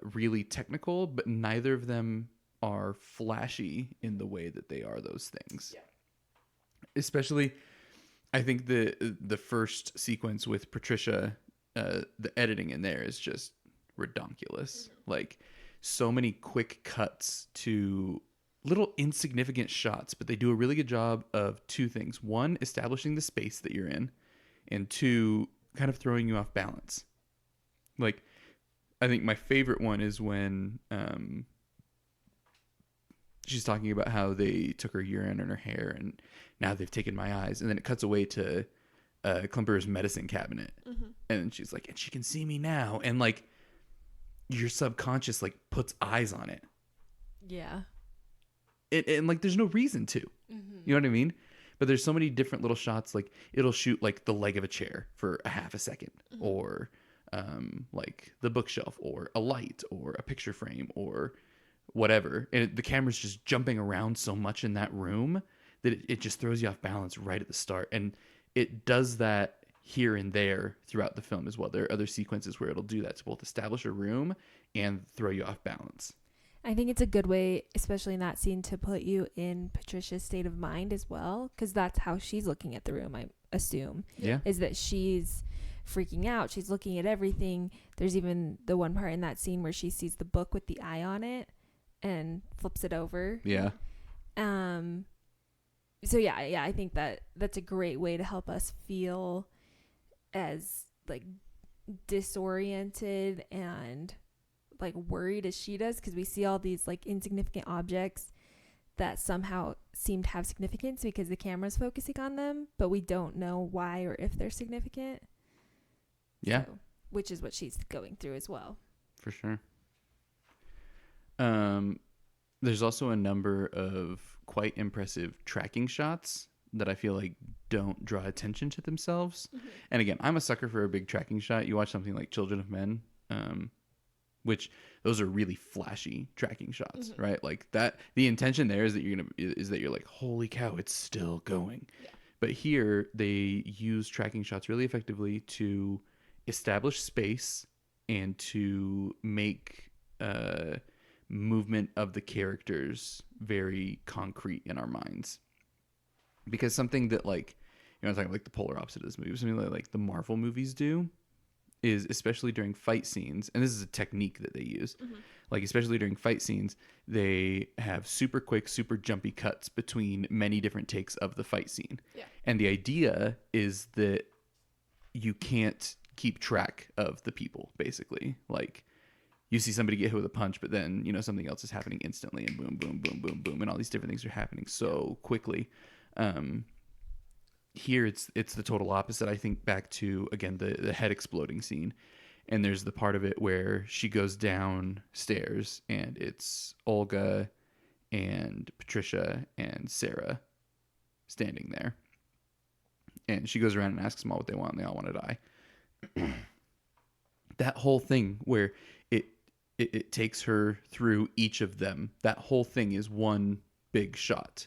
really technical, but neither of them are flashy in the way that they are those things. Yeah. Especially, I think the first sequence with Patricia, the editing in there is just redonkulous. Like, so many quick cuts to little insignificant shots, but they do a really good job of two things. One, establishing the space that you're in, and two, kind of throwing you off balance. Like, I think my favorite one is when she's talking about how they took her urine and her hair, and now they've taken my eyes. And then it cuts away to Klemper's medicine cabinet. Mm-hmm. And she's like, and she can see me now. And like, your subconscious like puts eyes on it. Yeah. And like, there's no reason to. Mm-hmm. You know what I mean? But there's so many different little shots. Like, it'll shoot like the leg of a chair for a half a second, Mm-hmm. or like the bookshelf, or a light, or a picture frame, or whatever. And the camera's just jumping around so much in that room that it just throws you off balance right at the start. And it does that here and there throughout the film as well. There are other sequences where it'll do that to both establish a room and throw you off balance. I think it's a good way, especially in that scene, to put you in Patricia's state of mind as well, because that's how she's looking at the room, I assume. Yeah. Is that she's freaking out. She's looking at everything. There's even the one part in that scene where she sees the book with the eye on it and flips it over. Yeah. So yeah, I think that's a great way to help us feel as like disoriented and like worried as she does, because we see all these like insignificant objects that somehow seem to have significance because the camera's focusing on them, but we don't know why or if they're significant. Yeah, So, which is what she's going through as well. for sure. There's also a number of quite impressive tracking shots that I feel like don't draw attention to themselves. Mm-hmm. And again, I'm a sucker for a big tracking shot. You watch something like Children of Men, which those are really flashy tracking shots, Mm-hmm. right? Like that, the intention there is that you're like, holy cow, it's still going. Yeah. But here they use tracking shots really effectively to establish space and to make movement of the characters very concrete in our minds. Because something that, like, I'm talking like the polar opposite of this movie, something like the Marvel movies do is, especially during fight scenes, and this is a technique that they use, like especially during fight scenes, they have super quick, super jumpy cuts between many different takes of the fight scene. Yeah. And the idea is that you can't keep track of the people, basically. Like, you see somebody get hit with a punch, but then, something else is happening instantly, and boom, boom, boom, boom, boom, and all these different things are happening so quickly. Here it's the total opposite. I think back to, again, the head exploding scene, and there's the part of it where she goes downstairs and it's Olga and Patricia and Sarah standing there, and she goes around and asks them all what they want, and they all want to die. That whole thing where it takes her through each of them, that whole thing is one big shot.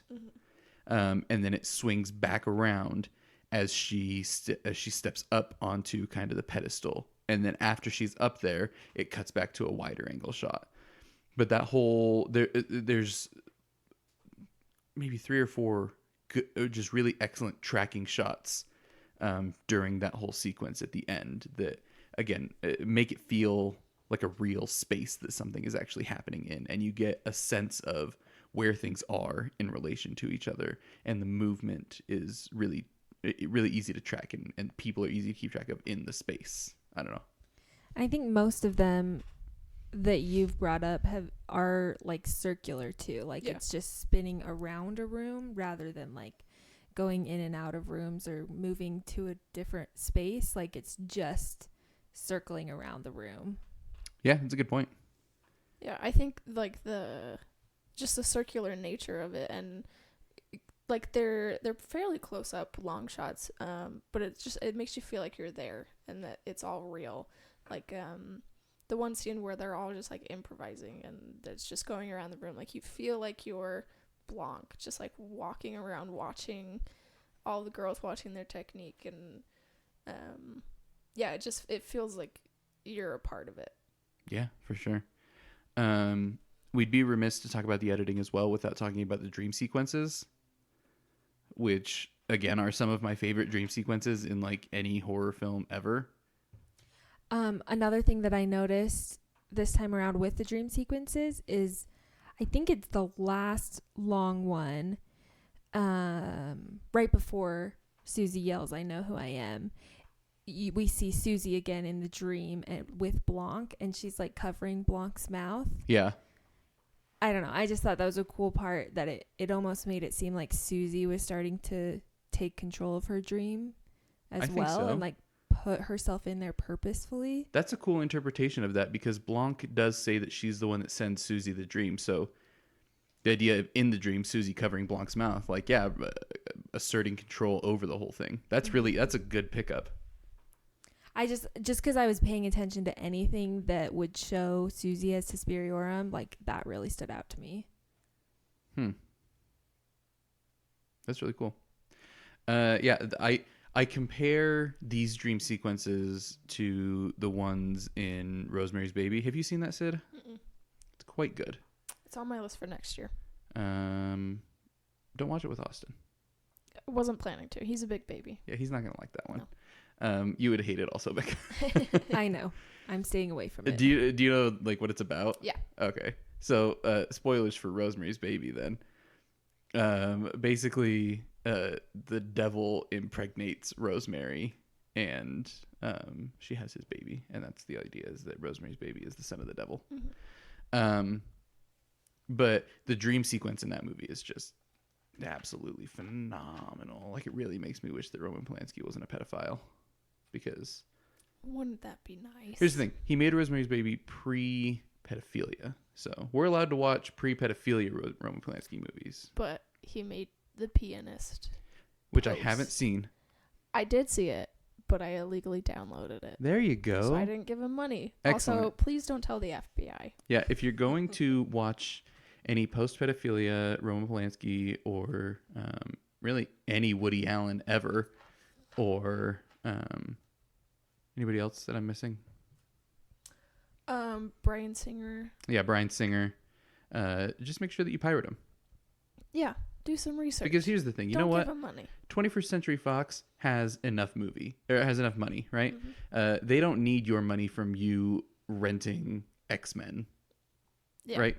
And then it swings back around as she steps up onto kind of the pedestal, and then after she's up there, it cuts back to a wider angle shot. But that whole there's maybe 3 or 4 just really excellent tracking shots during that whole sequence at the end that, again, make it feel like a real space that something is actually happening in, and you get a sense of where things are in relation to each other, and the movement is really easy to track, and people are easy to keep track of in the space. I don't know. I think most of them that you've brought up are like circular too. Like, Yeah. it's just spinning around a room rather than like going in and out of rooms or moving to a different space. Like, it's just circling around the room. Yeah, that's a good point. Yeah, I think like just the circular nature of it, and like they're fairly close up long shots, but it makes you feel like you're there and that it's all real. Like the one scene where they're all just like improvising and it's just going around the room, like you feel like you're Blanc, just like walking around watching all the girls watching their technique, and yeah, it feels like you're a part of it. Yeah, for sure. We'd be remiss to talk about the editing as well without talking about the dream sequences, which, again, are some of my favorite dream sequences in like any horror film ever. Another thing that I noticed this time around with the dream sequences is, I think it's the last long one, right before Susie yells, "I know who I am." We see Susie again in the dream with Blanc, and she's like covering Blanc's mouth. Yeah. I don't know. I just thought that was a cool part, that it almost made it seem like Susie was starting to take control of her dream as think well, so. and like put herself in there purposefully. That's a cool interpretation of that, because Blanc does say that she's the one that sends Susie the dream. So the idea of, in the dream, Susie covering Blanc's mouth, like, yeah, asserting control over the whole thing. That's a good pickup. I just because I was paying attention to anything that would show Susie as Suspiriorum, like, that really stood out to me. That's really cool. Yeah, I compare these dream sequences to the ones in Rosemary's Baby. Have you seen that, Sid? Mm-mm. It's quite good. It's on my list for next year. Don't watch it with Austin. I wasn't planning to. He's a big baby. Yeah, he's not gonna like that one. No. You would hate it also, Becca. I know. I'm staying away from it. Do you know like what it's about? Yeah. Okay. So spoilers for Rosemary's Baby then. Basically, the devil impregnates Rosemary and she has his baby, and that's the idea, is that Rosemary's Baby is the son of the devil. But the dream sequence in that movie is just absolutely phenomenal. Like, it really makes me wish that Roman Polanski wasn't a pedophile, because Wouldn't that be nice? here's the thing: he made Rosemary's Baby pre-pedophilia, so we're allowed to watch pre-pedophilia Roman Polanski movies, But he made The Pianist, which I post. haven't seen. I did see it, but I illegally downloaded it. There you go. So I didn't give him money. Excellent. Also, please don't tell the FBI. Yeah, if you're going to watch any post-pedophilia Roman Polanski, or really any Woody Allen ever, or anybody else that I'm missing? Bryan Singer. Yeah, Bryan Singer. Just make sure that you pirate them. Yeah, do some research. Because here's the thing, you don't know what? give him money. 21st Century Fox has enough money, right? Mm-hmm. They don't need your money from you renting X-Men, Yeah. right?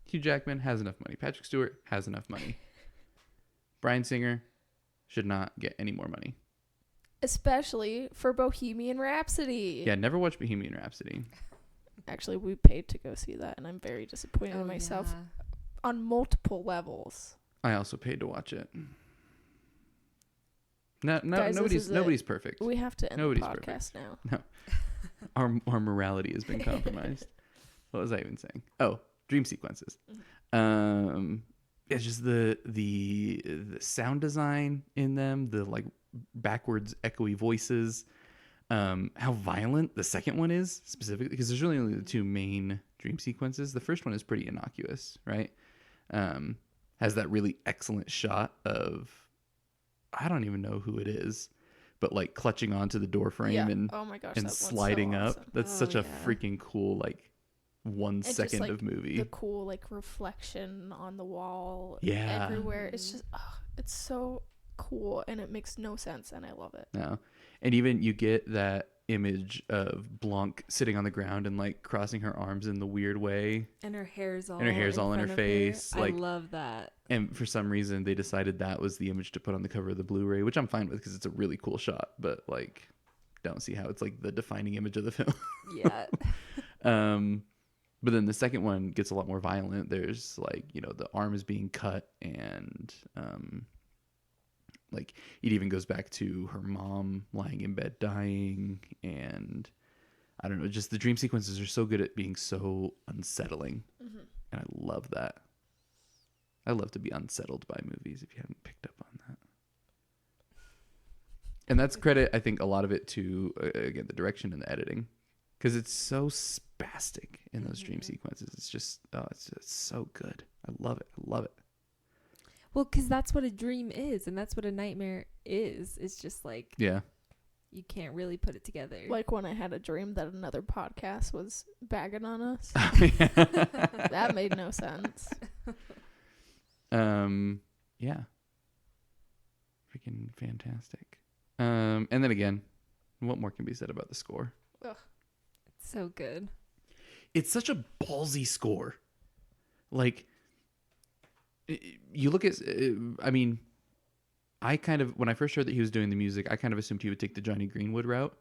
Hugh Jackman has enough money. Patrick Stewart has enough money. Bryan Singer should not get any more money. Especially for Bohemian Rhapsody. Yeah, never watch Bohemian Rhapsody. Actually, we paid to go see that, and I'm very disappointed in myself on multiple levels. I also paid to watch it. No, Guys, nobody's perfect. We have to end Nobody's the podcast now. No, our morality has been compromised. What was I even saying? Oh, dream sequences. It's just the sound design in them, the like backwards echoey voices, how violent the second one is specifically, because there's really only the two main dream sequences. The first one is pretty innocuous, right? Has that really excellent shot of, I don't even know who it is, but like clutching onto the door frame Yeah. and Oh my gosh, and that one's so sliding up. awesome. That's Oh, such a yeah. freaking cool, like, 1 just, second like, of movie. The cool like reflection on the wall. Yeah. Everywhere. It's just, it's so cool, and it makes no sense, and I love it. No. And even you get that image of Blanc sitting on the ground and like crossing her arms in the weird way. And her hair's all And her hair's all in her front of face, I like- love that. And for some reason they decided that was the image to put on the cover of the Blu-ray, which I'm fine with because it's a really cool shot, but like, don't see how it's like the defining image of the film. Yeah. But then the second one gets a lot more violent. There's like, you know, the arm is being cut, and like it even goes back to her mom lying in bed dying, and I don't know, just the dream sequences are so good at being so unsettling. Mm-hmm. And I love that. I love to be unsettled by movies, if you haven't picked up on that. And that's credit, I think, a lot of it to, again, the direction and the editing. Because it's so spastic in those dream sequences. It's just, it's so good. I love it. I love it. Well, because that's what a dream is, and that's what a nightmare is. It's just like, Yeah. you can't really put it together. Like when I had a dream that another podcast was bagging on us. Yeah. That made no sense. Yeah. Freaking fantastic. And then again, what more can be said about the score? It's so good. It's such a ballsy score. Like, you look at, I mean, I kind of, when I first heard that he was doing the music, I kind of assumed he would take the Johnny Greenwood route.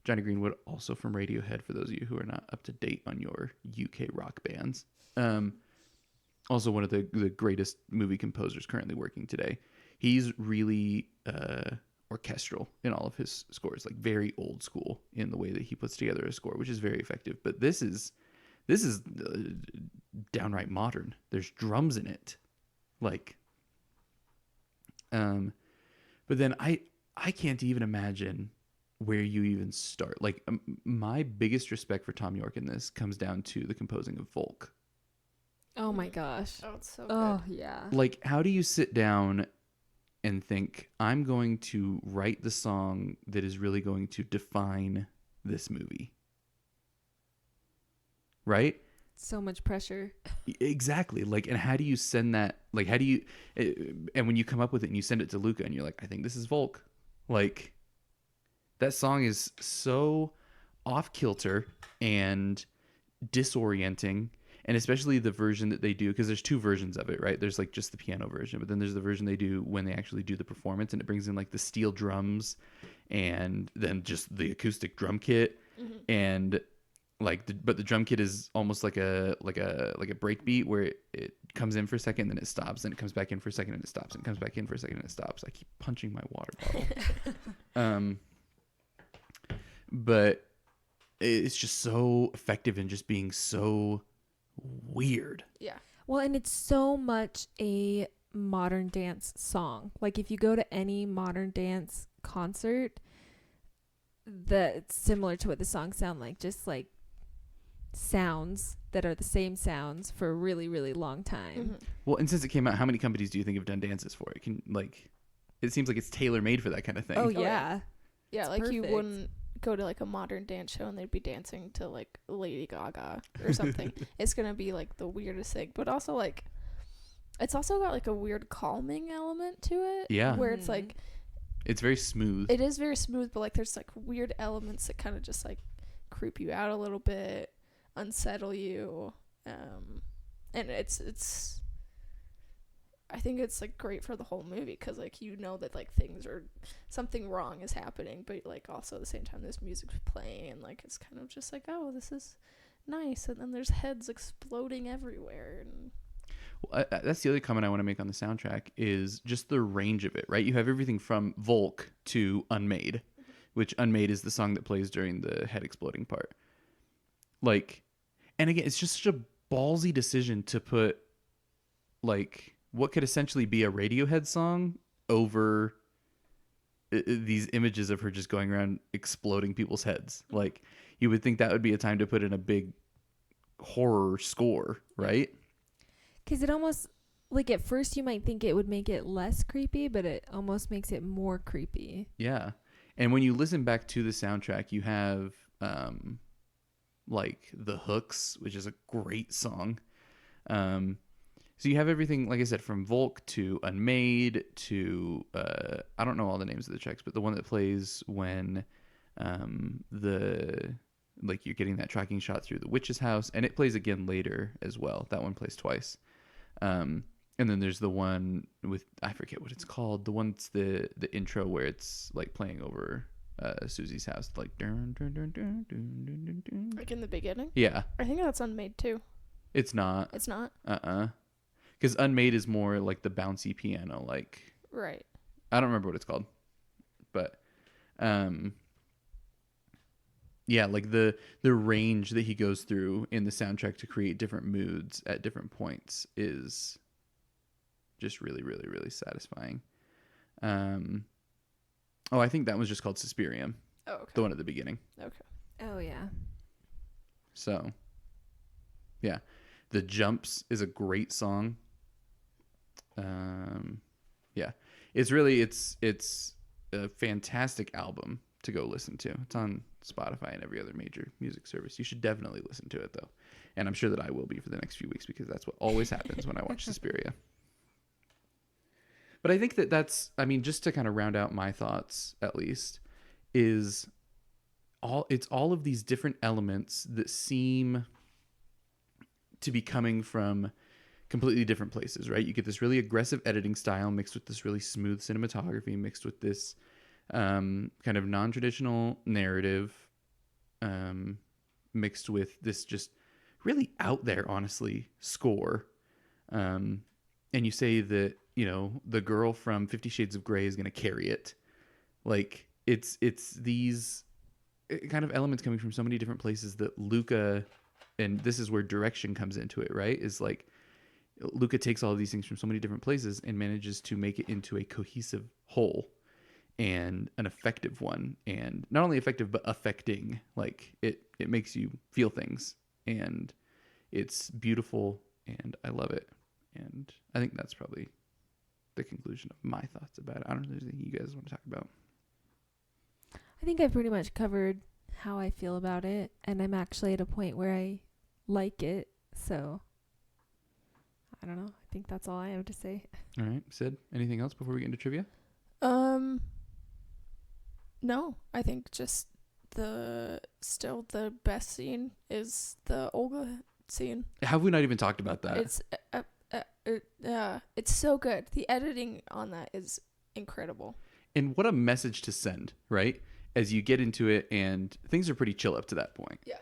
Johnny Greenwood, also from Radiohead, for those of you who are not up to date on your UK rock bands. Also one of the greatest movie composers currently working today. He's really orchestral in all of his scores, like very old school in the way that he puts together a score, which is very effective. But this is downright modern. There's drums in it, like. But then I can't even imagine where you even start. Like, my biggest respect for Thom Yorke in this comes down to the composing of Volk. Oh my gosh. Oh, it's so Oh, good. yeah. Like, how do you sit down and think, I'm going to write the song that is really going to define this movie? Right? So much pressure. Exactly. Like, and how do you send that? Like, how do you, and when you come up with it and you send it to Luca and you're like, I think this is Volk. Like, that song is so off kilter and disorienting. And especially the version that they do, because there's two versions of it, right? There's like just the piano version, but then there's the version they do when they actually do the performance, and it brings in like the steel drums and then just the acoustic drum kit. And like but the drum kit is almost like a break beat where it comes in for a second, then it stops, then it comes back in for a second and it stops, and it comes back in for a second and it stops. I keep punching my water bottle. But it's just so effective in just being so weird. Yeah. Well, and it's so much a modern dance song. Like if you go to any modern dance concert, that's similar to what the songs sound like, just like sounds that are the same sounds for a really, really long time. Well, and since it came out, how many companies do you think have done dances for it? It seems like it's tailor made for that kind of thing. Oh yeah. Yeah, It's like you perfect. wouldn't go to like a modern dance show and they'd be dancing to like Lady Gaga or something. It's gonna be like the weirdest thing, but also like it's also got like a weird calming element to it. Yeah. Where it's like It's very smooth. it is very smooth, but like there's like weird elements that kind of just like creep you out a little bit, unsettle you, and it's I think it's like great for the whole movie because like you know that like something wrong is happening, but like also at the same time this music's playing and like it's kind of just like, oh, this is nice, and then there's heads exploding everywhere. And Well, that's the other comment I want to make on the soundtrack is just the range of it, right? You have everything from Volk to Unmade, which Unmade is the song that plays during the head exploding part. Like, and again, it's just such a ballsy decision to put like what could essentially be a Radiohead song over these images of her just going around exploding people's heads. Like, you would think that would be a time to put in a big horror score, right? Because it almost, like at first you might think it would make it less creepy, but it almost makes it more creepy. Yeah. And when you listen back to the soundtrack, you have like The Hooks, which is a great song. So you have everything, like I said, from Volk to Unmade to I don't know all the names of the tracks, but the one that plays when you're getting that tracking shot through the witch's house, and it plays again later as well. That one plays twice. And then there's the one with, I forget what it's called. The one that's the intro where it's like playing over Susie's house, like dun, dun, dun, dun, dun, dun, dun, dun. like in the beginning, Yeah. I think that's Unmade too. It's not. It's not. Because Unmade is more like the bouncy piano, like Right. I don't remember what it's called, but yeah, like the range that he goes through in the soundtrack to create different moods at different points is just really, really, really satisfying. I think that was just called Suspiria, Oh, okay. the one at the beginning. Okay. Oh yeah. So, yeah, The Jumps is a great song. Yeah, it's a fantastic album to go listen to. It's on Spotify and every other major music service. You should definitely listen to it though, and I'm sure that I will be for the next few weeks because that's what always happens when I watch Suspiria. But I think that's, I mean, just to kind of round out my thoughts at least, is all of these different elements that seem to be coming from completely different places, right? You get this really aggressive editing style mixed with this really smooth cinematography, mixed with this kind of non-traditional narrative, mixed with this just really out there, honestly, score. And you say that, you know, the girl from 50 Shades of Grey is going to carry it. Like, it's these kind of elements coming from so many different places that Luca, and this is where direction comes into it, right? Is like Luca takes all of these things from so many different places and manages to make it into a cohesive whole and an effective one. And not only effective, but affecting. Like it makes you feel things, and it's beautiful, and I love it. And I think that's probably the conclusion of my thoughts about it. I don't know if there's anything you guys want to talk about. I think I pretty much covered how I feel about it, and I'm actually at a point where I like it, so I don't know. I think that's all I have to say. All right, Sid, anything else before we get into trivia? No, I think just the best scene is the Olga scene. Have we not even talked about that? It's so good. The editing on that is incredible. And what a message to send, right? As you get into it, and things are pretty chill up to that point. Yeah.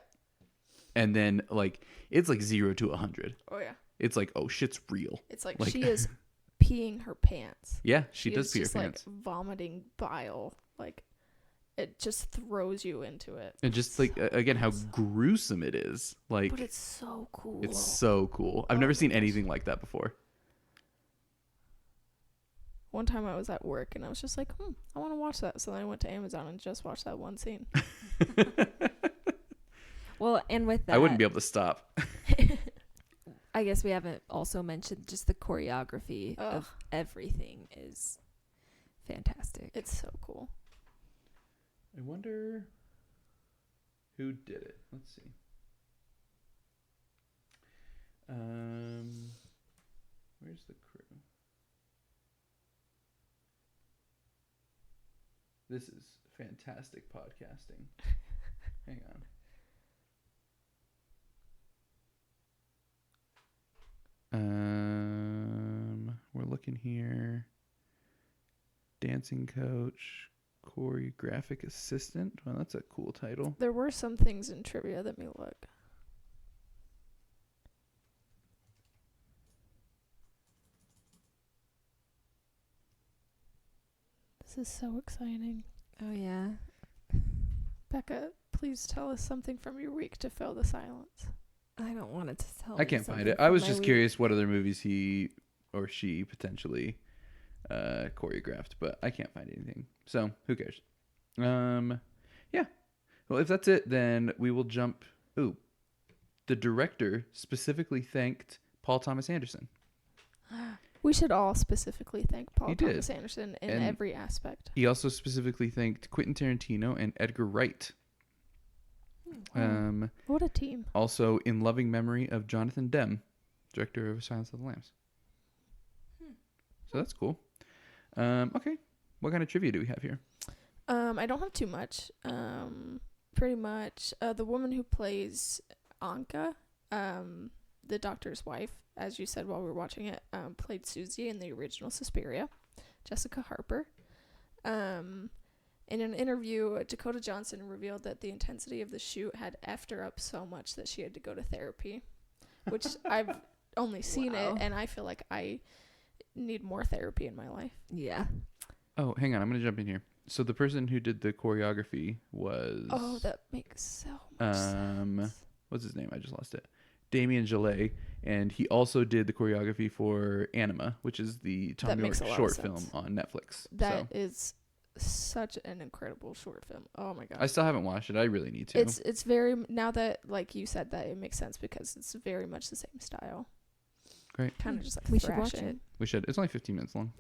And then, like, it's like 0 to 100. Oh yeah. It's like, oh, shit's real. It's like, Like- she is peeing her pants. Yeah, she does is pee her just pants. like vomiting bile. Like, it just throws you into it. And just like, again, how gruesome it is. Like, But it's so cool. it's so cool. I've Oh never my seen gosh. anything like that before. One time I was at work and I was just like, I want to watch that. So then I went to Amazon and just watched that one scene. Well, and with that, I wouldn't be able to stop. I guess we haven't also mentioned just the choreography Ugh. of everything is fantastic. It's so cool. I wonder who did it. Let's see. Where's the crew? This is fantastic podcasting. Hang on. We're looking here. Dancing coach, choreographic assistant. Well, that's a cool title. There were some things in trivia that made me look. This is so exciting. Oh yeah. Becca, please tell us something from your week to fill the silence. I don't want it to tell. I you can't find something it. I from was my just week. curious what other movies he or she potentially choreographed, but I can't find anything. So who cares? Yeah. Well, if that's it, then we will jump. Ooh, the director specifically thanked Paul Thomas Anderson. We should all specifically thank Paul He did. Thomas Anderson in And every aspect. He also specifically thanked Quentin Tarantino and Edgar Wright. What a team. Also in loving memory of Jonathan Demme, director of Silence of the Lambs. So that's cool. Okay. What kind of trivia do we have here? I don't have too much. Pretty much, the woman who plays Anka, the doctor's wife, as you said while we were watching it, played Susie in the original Suspiria, Jessica Harper. In an interview, Dakota Johnson revealed that the intensity of the shoot had effed her up so much that she had to go to therapy, which I've only seen Wow. it, and I feel like I need more therapy in my life. Yeah. Oh, hang on. I'm going to jump in here. So the person who did the choreography was... Oh, that makes so much sense. What's his name? I just lost it. Damien Gillet. And he also did the choreography for Anima, which is the Thom That Yorke makes a lot of short sense. film on Netflix. That So is such an incredible short film. Oh my god. I still haven't watched it. I really need to. It's very, now that like you said that, it makes sense because it's very much the same style. Great. Kind of just like We should watch thrashing. it. We should. It's only 15 minutes long.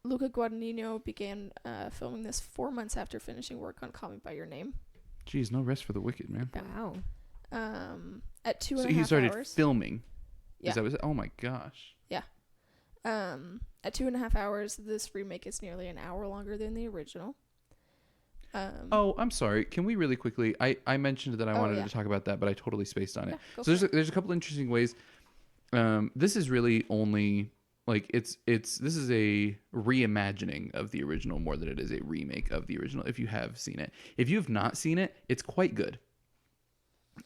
Luca Guadagnino began filming this 4 months after finishing work on Call Me by Your Name. Jeez, no rest for the wicked, man. Yeah. Wow. At 2.5 So hours. he started filming. Yeah. Is that what, oh my gosh. At 2.5 hours, this remake is nearly an hour longer than the original. Oh, I'm sorry. Can we really quickly? I mentioned that I wanted yeah. to talk about that, but I totally spaced on it. Yeah, go So for it. there's a couple interesting ways. This is really only like this is a reimagining of the original more than it is a remake of the original. If you have seen it, if you have not seen it, it's quite good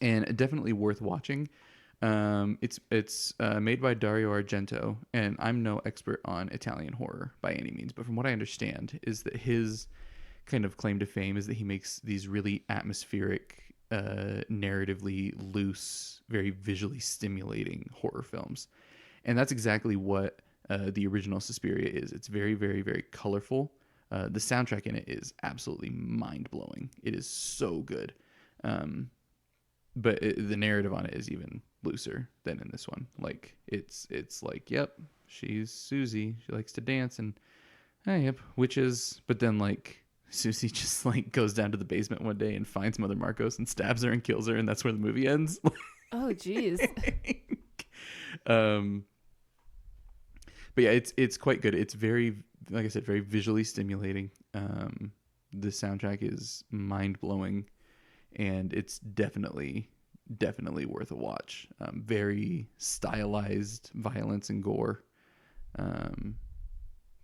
and definitely worth watching. It's made by Dario Argento, and I'm no expert on Italian horror by any means, but from what I understand is that his kind of claim to fame is that he makes these really atmospheric, narratively loose, very visually stimulating horror films. And that's exactly what the original Suspiria is. It's very, very, very colorful. The soundtrack in it is absolutely mind-blowing. It is so good. But the narrative on it is even looser than in this one. Like it's like, yep, she's Susie. She likes to dance, and yep, witches. But then like Susie just like goes down to the basement one day and finds Mother Marcos and stabs her and kills her, and that's where the movie ends. Oh, jeez. But yeah, it's quite good. It's very, like I said, very visually stimulating. The soundtrack is mind blowing, and it's definitely definitely worth a watch. Very stylized violence and gore.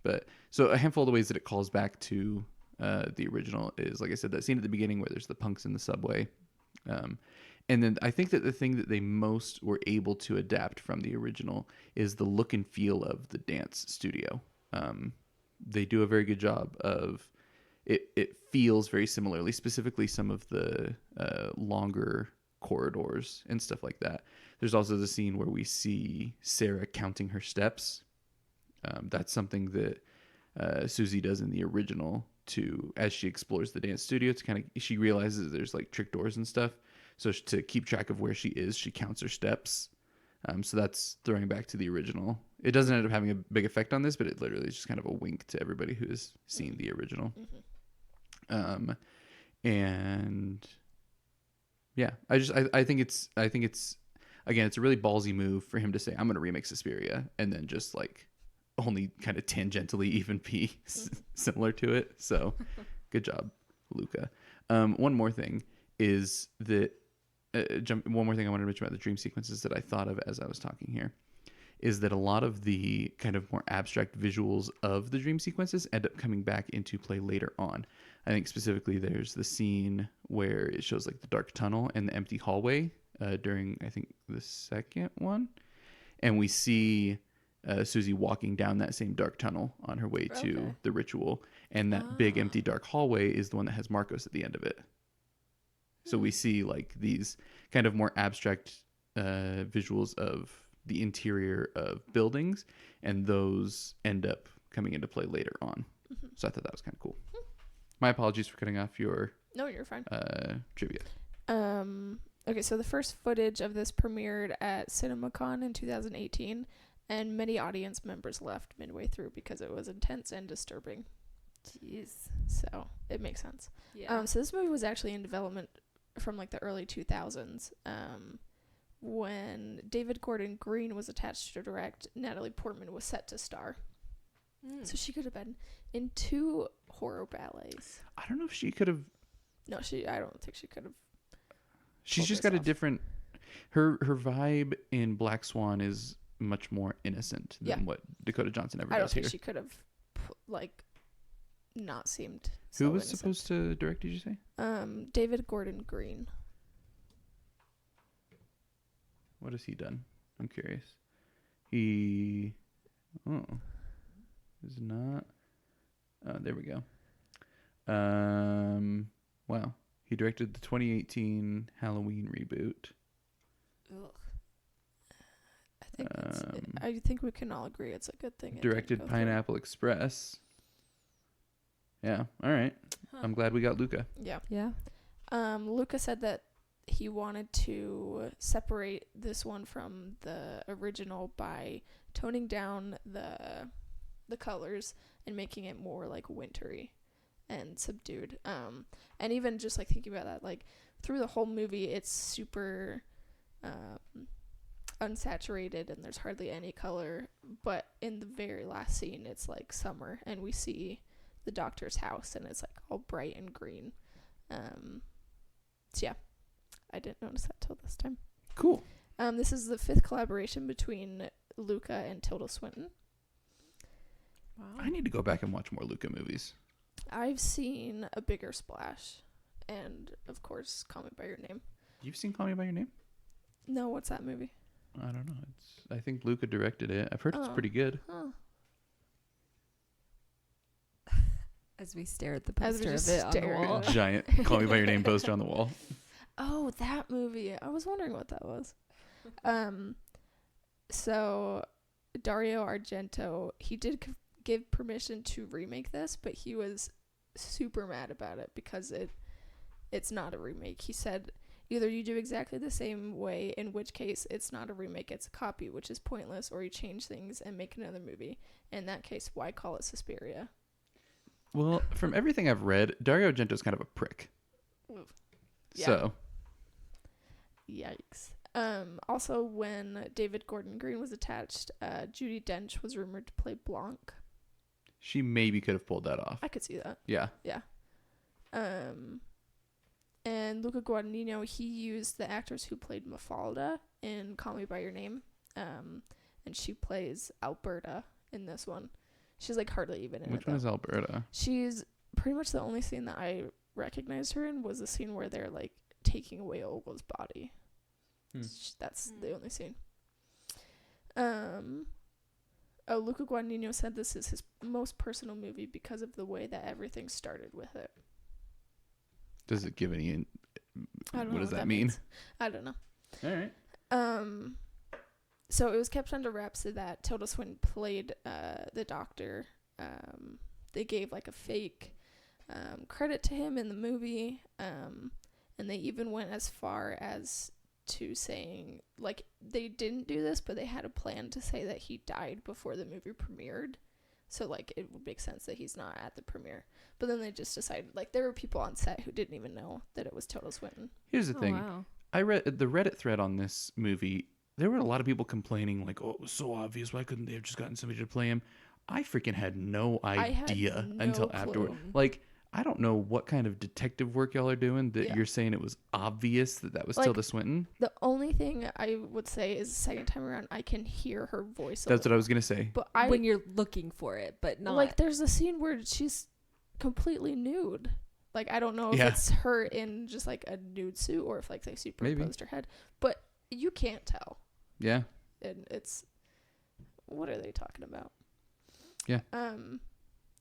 But so a handful of the ways that it calls back to the original is, like I said, that scene at the beginning where there's the punks in the subway. And then I think that the thing that they most were able to adapt from the original is the look and feel of the dance studio. They do a very good job of it. It feels very similarly, specifically some of the longer corridors and stuff like that. There's also the scene where we see Sarah counting her steps. That's something that Susie does in the original to, as she explores the dance studio, to kind of, she realizes there's like trick doors and stuff. So to keep track of where she is, she counts her steps. So that's throwing back to the original. It doesn't end up having a big effect on this, but it literally is just kind of a wink to everybody who has seen the original. And yeah, I think it's again, it's a really ballsy move for him to say, I'm going to remake Suspiria, and then just like only kind of tangentially even be similar to it. So good job, Luca. One more thing is that one more thing I wanted to mention about the dream sequences that I thought of as I was talking here is that a lot of the kind of more abstract visuals of the dream sequences end up coming back into play later on. I think specifically there's the scene where it shows like the dark tunnel and the empty hallway during, I think, the second one. And we see Susie walking down that same dark tunnel on her way to the ritual. And that big empty dark hallway is the one that has Marcos at the end of it. So we see like these kind of more abstract visuals of the interior of buildings, and those end up coming into play later on. So I thought that was kind of cool. My apologies for cutting off your No, you're fine. trivia. Okay, so the first footage of this premiered at CinemaCon in 2018, and many audience members left midway through because it was intense and disturbing. Jeez. So it makes sense. Yeah. So this movie was actually in development from like the early 2000s. When David Gordon Green was attached to direct, Natalie Portman was set to star. So she could have been in 2 horror ballets. I don't know if she could have. No, I don't think she could have. She's just got a different. Her vibe in Black Swan is much more innocent than what Dakota Johnson ever I don't does think here. she could have, not seemed. Who was supposed to direct? Did you say? David Gordon Green. What has he done? I'm curious. He. Oh. Is not. There we go. Wow. He directed the 2018 Halloween reboot. Ugh. I think we can all agree it's a good thing. Directed Pineapple Express. Yeah. All right. Huh. I'm glad we got Luca. Yeah. Yeah. Luca said that he wanted to separate this one from the original by toning down the colors and making it more like wintry and subdued. And even just like thinking about that, like through the whole movie, it's super unsaturated and there's hardly any color. But in the very last scene, it's like summer and we see the doctor's house and it's like all bright and green. So yeah, I didn't notice that till this time. Cool. This is the 5th collaboration between Luca and Tilda Swinton. Wow. I need to go back and watch more Luca movies. I've seen A Bigger Splash and, of course, Call Me By Your Name. You've seen Call Me By Your Name? No, what's that movie? I don't know. I think Luca directed it. I've heard it's pretty good. Huh. As we stare at the As we poster of just it on the stare at wall. it. Giant Call Me By Your Name poster on the wall. Oh, that movie. I was wondering what that was. So Dario Argento, he did give permission to remake this, but he was super mad about it because it's not a remake. He said, either you do exactly the same way, in which case it's not a remake, it's a copy, which is pointless, or you change things and make another movie. In that case, why call it Suspiria? Well, from everything I've read, Dario Argento's kind of a prick. Oof. Yeah. So. Yikes. Also, when David Gordon Green was attached, Judi Dench was rumored to play Blanc. She maybe could have pulled that off. I could see that. Yeah. Yeah. And Luca Guadagnino, he used the actors who played Mafalda in Call Me By Your Name. And she plays Alberta in this one. She's like hardly even in it. Which one is Alberta? She's pretty much the only scene that I recognized her in was the scene where they're like taking away Olga's body. That's the only scene. Luca Guadagnino said this is his most personal movie because of the way that everything started with it. Does it give any? I don't know what does that mean? means. I don't know. All right. So it was kept under wraps that Tilda Swinton played the doctor. They gave like a fake credit to him in the movie, and they even went as far as to saying, like, they didn't do this, but they had a plan to say that he died before the movie premiered. So, like, it would make sense that he's not at the premiere. But then they just decided, like, there were people on set who didn't even know that it was Tilda Swinton. Here's the thing. Wow. I read the Reddit thread on this movie. There were a lot of people complaining, like, oh, it was so obvious. Why couldn't they have just gotten somebody to play him? I freaking had no idea until afterward. Like, I don't know what kind of detective work y'all are doing that you're saying it was obvious that was like, Tilda Swinton. The only thing I would say is the second time around, I can hear her voice. That's what I was going to say. But when you're looking for it, but not. Like, there's a scene where she's completely nude. Like, I don't know if it's her in just, like, a nude suit or if, like, they superimposed her head. But you can't tell. Yeah. And it's... What are they talking about? Yeah.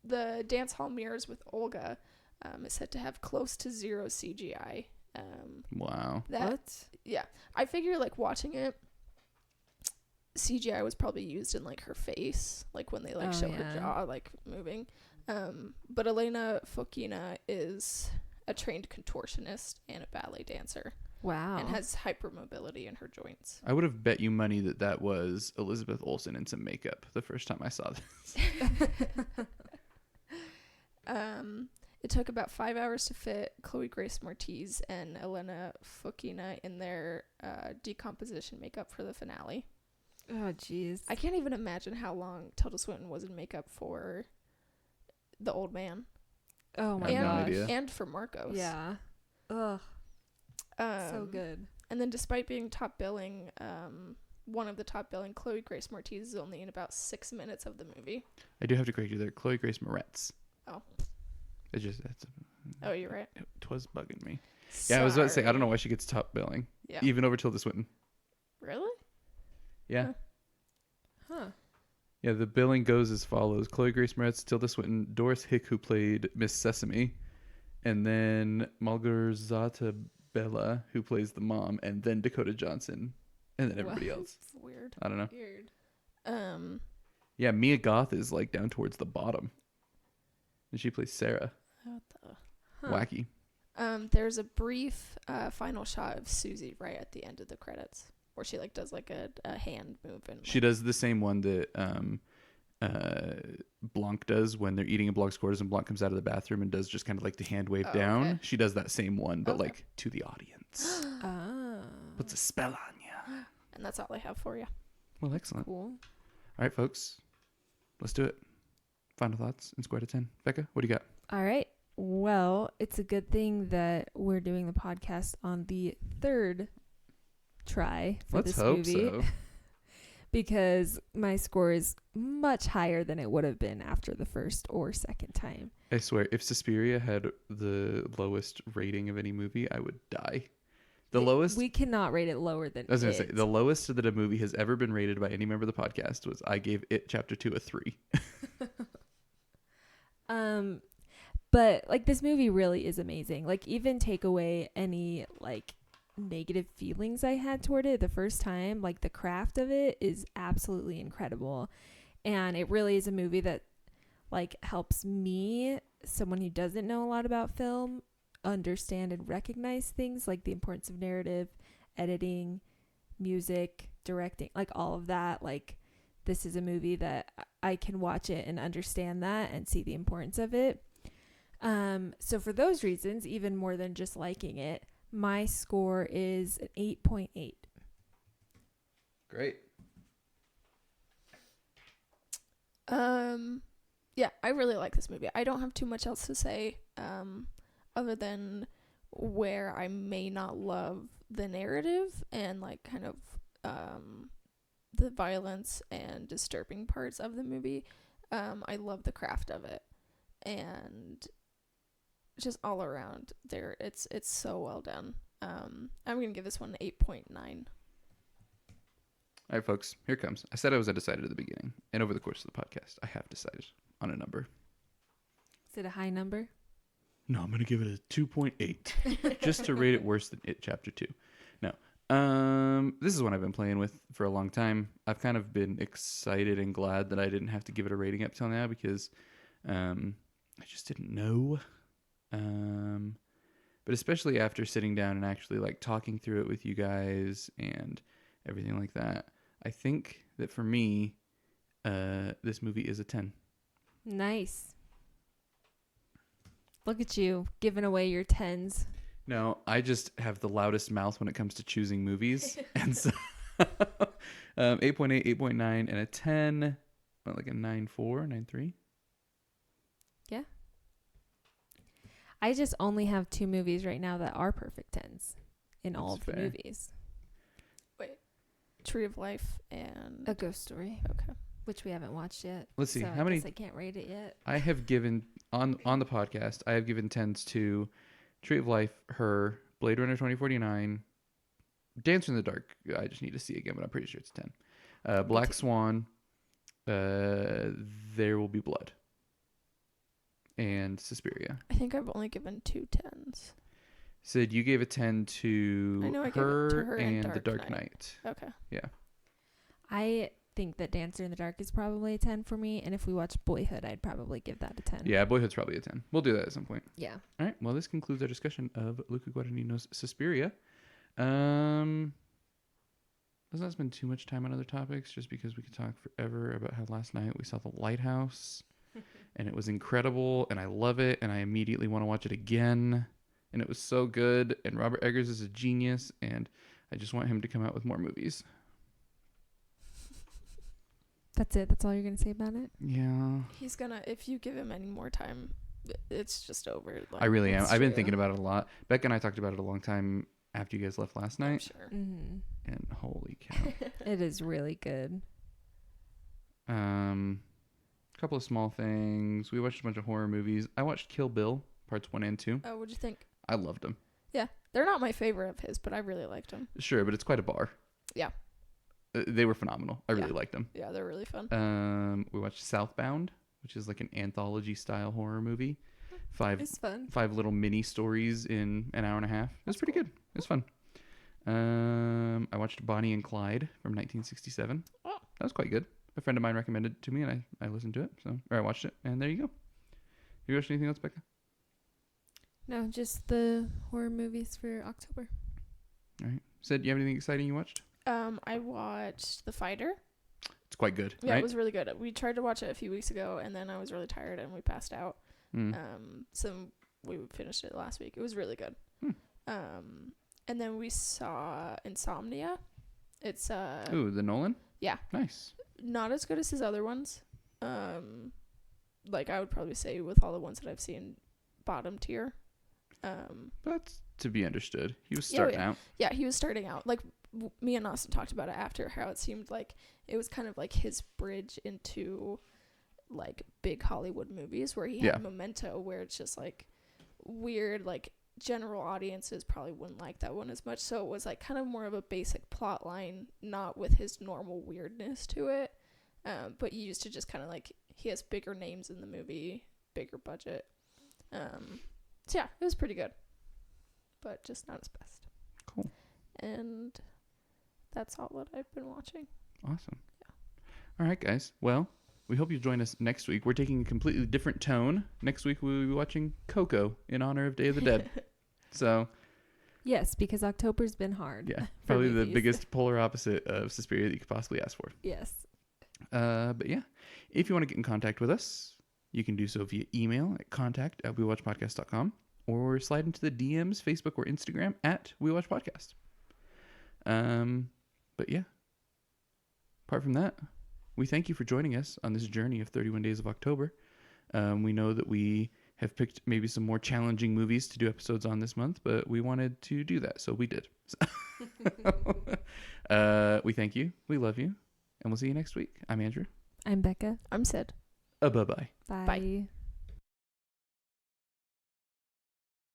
The dance hall mirrors with Olga is said to have close to zero CGI. Wow. What? Yeah. I figure, like, watching it, CGI was probably used in, like, her face, like, when they, like, show her jaw, like, moving. But Elena Fokina is a trained contortionist and a ballet dancer. Wow. And has hypermobility in her joints. I would have bet you money that was Elizabeth Olsen in some makeup the first time I saw this. It took about 5 hours to fit Chloe Grace Moretz and Elena Fokina in their decomposition makeup for the finale. Oh, jeez. I can't even imagine how long Tilda Swinton was in makeup for the old man. Oh, my I have no gosh. idea. And for Marcos. Yeah. Ugh. So good. And then despite being top billing, one of the top billing, Chloe Grace Moretz is only in about 6 minutes of the movie. I do have to correct you there. Chloe Grace Moretz. Oh. It's just... Oh, you're right. It was bugging me. Yeah, I was about to say, I don't know why she gets top billing. Yeah. Even over Tilda Swinton. Really? Yeah. Huh. Yeah, the billing goes as follows. Chloe Grace Moretz, Tilda Swinton, Doris Hick, who played Miss Sesame, and then Margarzata Bella, who plays the mom, and then Dakota Johnson, and then everybody else. Weird. I don't know. Weird. Yeah, Mia Goth is like down towards the bottom. And she plays Sarah. What the... Wacky. There's a brief final shot of Susie right at the end of the credits where she like does like a hand move and She does the same one that Blanc does when they're eating a Blanc's quarters and Blanc comes out of the bathroom and does just kind of like the hand wave down. Okay. She does that same one, but like to the audience. Oh. Puts a spell on you. And that's all I have for you. Well, excellent. Cool. All right, folks. Let's do it. Final thoughts in square to 10. Becca, what do you got? All right. Well, it's a good thing that we're doing the podcast on the third try for Let's this hope movie. so. Because my score is much higher than it would have been after the first or second time. I swear, if Suspiria had the lowest rating of any movie, I would die. The lowest... We cannot rate it lower than I was going to It. say, the lowest that a movie has ever been rated by any member of the podcast was I gave It Chapter 2 a 3. But like this movie really is amazing. Like even take away any like negative feelings I had toward it the first time, like the craft of it is absolutely incredible. And it really is a movie that like helps me, someone who doesn't know a lot about film, understand and recognize things like the importance of narrative, editing, music, directing, like all of that. Like this is a movie that I can watch it and understand that and see the importance of it. So for those reasons, even more than just liking it, my score is an 8.8. Great. Yeah, I really like this movie. I don't have too much else to say other than where I may not love the narrative and like kind of the violence and disturbing parts of the movie, I love the craft of it, and just all around there, it's so well done. I'm gonna give this one an 8.9. All right, folks, here it comes. I said I was undecided at the beginning, and over the course of the podcast, I have decided on a number. Is it a high number? No, I'm going to give it a 2.8, just to rate it worse than It Chapter 2. No. This is one I've been playing with for a long time. I've kind of been excited and glad that I didn't have to give it a rating up till now because I just didn't know. But especially after sitting down and actually like talking through it with you guys and everything like that, I think that for me, this movie is a 10. Nice. Look at you giving away your 10s. No, I just have the loudest mouth when it comes to choosing movies. And so 8.8, 8.9, and a 10, like a 9.4, 9.3. Yeah. I just only have 2 movies right now that are perfect 10s in all of the fair. movies. Tree of Life and A Ghost Story, okay. which we haven't watched yet. Let's see, so how I many... guess I can't rate it yet. I have given, on the podcast, I have given 10s to Tree of Life, Her, Blade Runner 2049, Dancer in the Dark. I just need to see again, but I'm pretty sure it's a 10. Black Swan, There Will Be Blood, and Suspiria. I think I've only given 2 10s. Sid, you gave a 10 to, I know I gave it her, to Her and The Dark Dark Knight. Okay. Yeah. I think that Dancer in the Dark is probably a 10 for me, and if we watch Boyhood, I'd probably give that a 10. Yeah, Boyhood's probably a 10. We'll do that at some point. Yeah. All right. Well, this concludes our discussion of Luca Guadagnino's Suspiria. Let's not spend too much time on other topics just because we could talk forever about how last night we saw The Lighthouse and it was incredible and I love it and I immediately want to watch it again and it was so good and Robert Eggers is a genius and I just want him to come out with more movies. That's it? That's all you're going to say about it? Yeah. He's gonna, if you give him any more time, it's just over. Like, I really am. I've been true. thinking about it a lot. Becca and I talked about it a long time after you guys left last I'm night. sure. Mm-hmm. And holy cow. It is really good. Couple of small things. We watched a bunch of horror movies. I watched Kill Bill parts 1 and 2. Oh, what'd you think? I loved them. Yeah, they're not my favorite of his, but I really liked them. Sure, but it's quite a bar. Yeah. They were phenomenal. I really Yeah. liked them. Yeah, they're really fun. We watched Southbound, which is like an anthology style horror movie. Five It's fun. little mini stories in an hour and a half. It was pretty good. It was fun. I watched Bonnie and Clyde from 1967. Oh. That was quite good. A friend of mine recommended it to me, and I listened to it. Or I watched it, and there you go. You watched anything else, Becca? No, just the horror movies for October. All right. Sid, you have anything exciting you watched? I watched The Fighter. It's quite good, Yeah, right? it was really good. We tried to watch it a few weeks ago, and then I was really tired, and we passed out. So we finished it last week. It was really good. And then we saw Insomnia. It's Ooh, the Nolan? Yeah. Nice. Not as good as his other ones. Like I would probably say with all the ones that I've seen, bottom tier. That's to be understood. He was starting out. Yeah, he was starting out. Like me and Austin talked about it after, how it seemed like it was kind of like his bridge into like big Hollywood movies where he had Memento, where it's just like weird, like general audiences probably wouldn't like that one as much. So it was like kind of more of a basic plot line, not with his normal weirdness to it. But used to just kind of like, he has bigger names in the movie, bigger budget. So yeah, it was pretty good, but just not his best. Cool. And that's all that I've been watching. Awesome. Yeah. All right, guys. Well, we hope you join us next week. We're taking a completely different tone. Next week, we'll be watching Coco in honor of Day of the Dead. So, Yes, because October's been hard. yeah, for probably the movies. biggest polar opposite of Suspiria that you could possibly ask for. Yes. But yeah, if you want to get in contact with us, you can do so via email at contact@wewatchpodcast.com or slide into the DMs, Facebook or Instagram at wewatchpodcast. But yeah, apart from that, we thank you for joining us on this journey of 31 days of October. We know that we have picked maybe some more challenging movies to do episodes on this month, but we wanted to do that, so we did. We thank you. We love you. And we'll see you next week. I'm Andrew. I'm Becca. I'm Sid. Bye-bye. Bye. Bye.